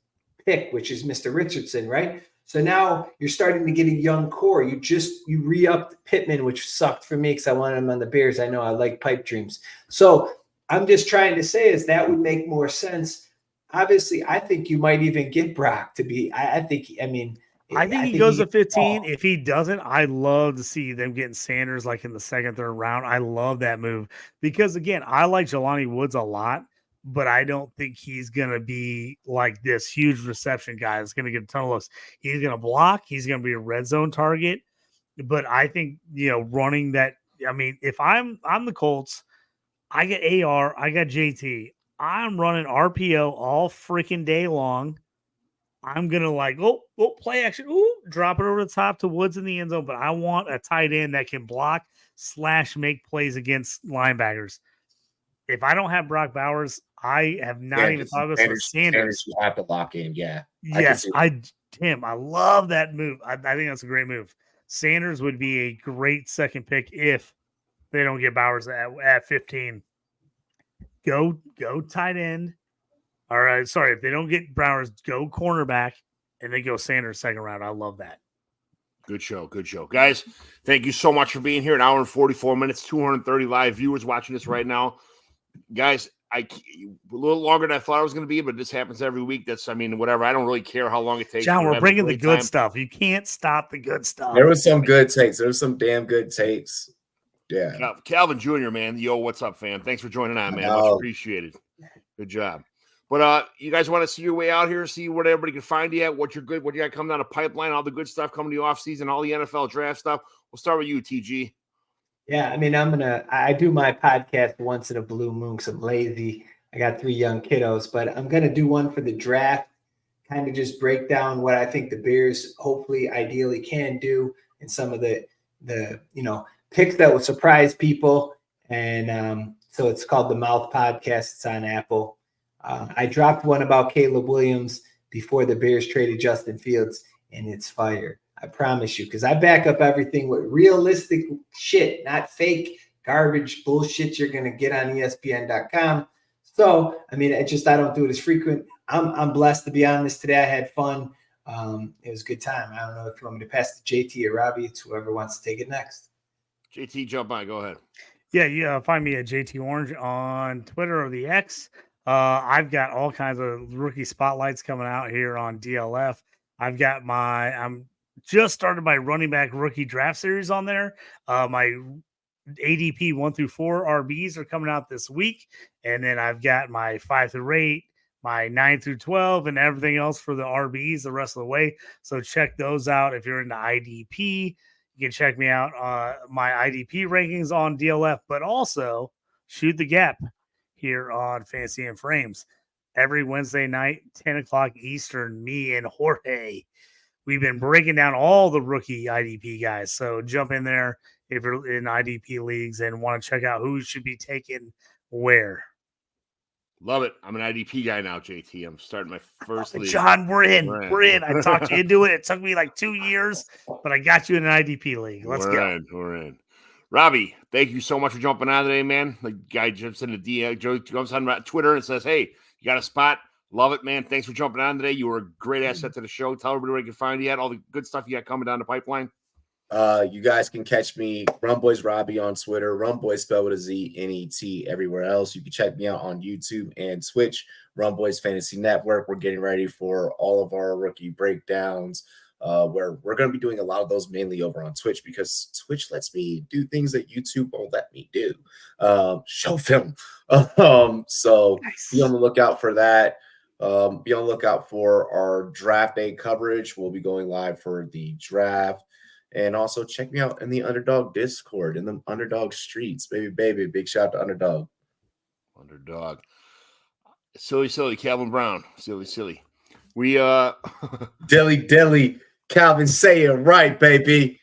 pick, which is Mr. Richardson, right? So now you're starting to get a young core. You re-upped Pittman, which sucked for me because I wanted him on the Bears. I know I like pipe dreams. So I'm just trying to say is that would make more sense. Obviously, I think you might even get Brock to be. I think he goes to 15. If he doesn't, I love to see them getting Sanders like in the second, third round. I love that move because again, I like Jelani Woods a lot. But I don't think he's going to be like this huge reception guy that's going to get a ton of looks. He's going to block. He's going to be a red zone target. But I think, running that, if I'm the Colts, I get AR, I got JT. I'm running RPO all freaking day long. I'm going to play action. Drop it over the top to Woods in the end zone. But I want a tight end that can block / make plays against linebackers. If I don't have Brock Bowers, I have not even thought of this. Sanders. You have to lock in. Yeah. Yes, I love that move. I think that's a great move. Sanders would be a great second pick if they don't get Bowers at 15. Go tight end. All right, sorry, if they don't get Bowers, go cornerback, and then go Sanders second round. I love that. Good show. Guys, thank you so much for being here. An hour and 44 minutes, 230 live viewers watching this right now. Guys, a little longer than I thought it was going to be, but this happens every week. Whatever. I don't really care how long it takes. John, we're bringing the good stuff. You can't stop the good stuff. There was some good takes. There was some damn good takes. Yeah. Calvin Jr., man. Yo, what's up, fam? Thanks for joining on, man. Much appreciated. Good job. But you guys want to see your way out here, see what everybody can find you at, what you got coming down the pipeline, all the good stuff coming to the offseason, all the NFL draft stuff. We'll start with you, TG. Yeah, I do my podcast once in a blue moon because I'm lazy. I got 3 young kiddos, but I'm going to do one for the draft, kind of just break down what I think the Bears hopefully ideally can do and some of the picks that will surprise people. And so it's called The Mouth Podcast. It's on Apple. I dropped one about Caleb Williams before the Bears traded Justin Fields, and it's fire. I promise you, because I back up everything with realistic shit, not fake garbage bullshit you're going to get on ESPN.com. So, I don't do it as frequent. I'm blessed to be on this today. I had fun. It was a good time. I don't know if you want me to pass to JT or Robbie. It's whoever wants to take it next. JT, jump on. Go ahead. Yeah. Find me at JT Orange on Twitter or the X. I've got all kinds of rookie spotlights coming out here on DLF. I'm just started my running back rookie draft series on there. My ADP 1 through 4 RBs are coming out this week. And then I've got my 5 through 8, my 9 through 12, and everything else for the RBs the rest of the way. So check those out. If you're into IDP, you can check me out my IDP rankings on DLF, but also Shoot the Gap here on Fantasy and Frames. Every Wednesday night, 10 o'clock Eastern, me and Jorge. We've been breaking down all the rookie IDP guys. So jump in there if you're in IDP leagues and want to check out who should be taken where. Love it. I'm an IDP guy now, JT. I'm starting my first league. John, we're in. We're in. I talked you into it. It took me like 2 years, but I got you in an IDP league. Let's go. We're in. Robbie, thank you so much for jumping on today, man. The guy jumps in the DM. Joe comes on Twitter and says, hey, you got a spot? Love it, man. Thanks for jumping on today. You were a great asset to the show. Tell everybody where you can find you at, all the good stuff you got coming down the pipeline. You guys can catch me, Rumboys Robbie on Twitter, Rumboys spelled with a Z, N-E-T, everywhere else. You can check me out on YouTube and Twitch, Rumboys Fantasy Network. We're getting ready for all of our rookie breakdowns, where we're going to be doing a lot of those mainly over on Twitch because Twitch lets me do things that YouTube won't let me do. Show film. So nice. Be on the lookout for that. Be on the lookout for our draft day coverage. We'll be going live for the draft. And also check me out in the Underdog Discord, in the Underdog streets. Baby. Big shout out to Underdog. Silly. Calvin Brown. Silly. We Dilly. Calvin, say it right, baby.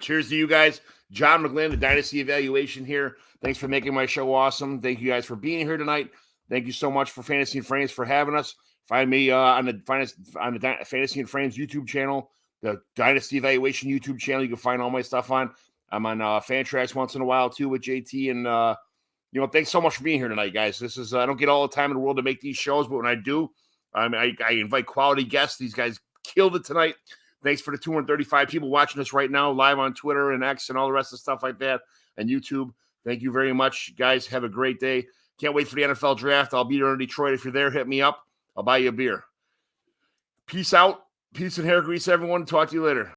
Cheers to you guys. John McGlynn, the Dynasty Evaluation here. Thanks for making my show awesome. Thank you guys for being here tonight. Thank you so much for Fantasy and Frames for having us. Find me on the Fantasy and Frames YouTube channel, the Dynasty Evaluation YouTube channel. You can find all my stuff on. I'm on Fantrax once in a while too with JT. And thanks so much for being here tonight, guys. This is I don't get all the time in the world to make these shows, but when I do, I invite quality guests. These guys killed it tonight. Thanks for the 235 people watching us right now, live on Twitter and X and all the rest of stuff like that, and YouTube. Thank you very much, guys. Have a great day. Can't wait for the NFL draft. I'll be there in Detroit. If you're there, hit me up. I'll buy you a beer. Peace out. Peace and hair grease, everyone. Talk to you later.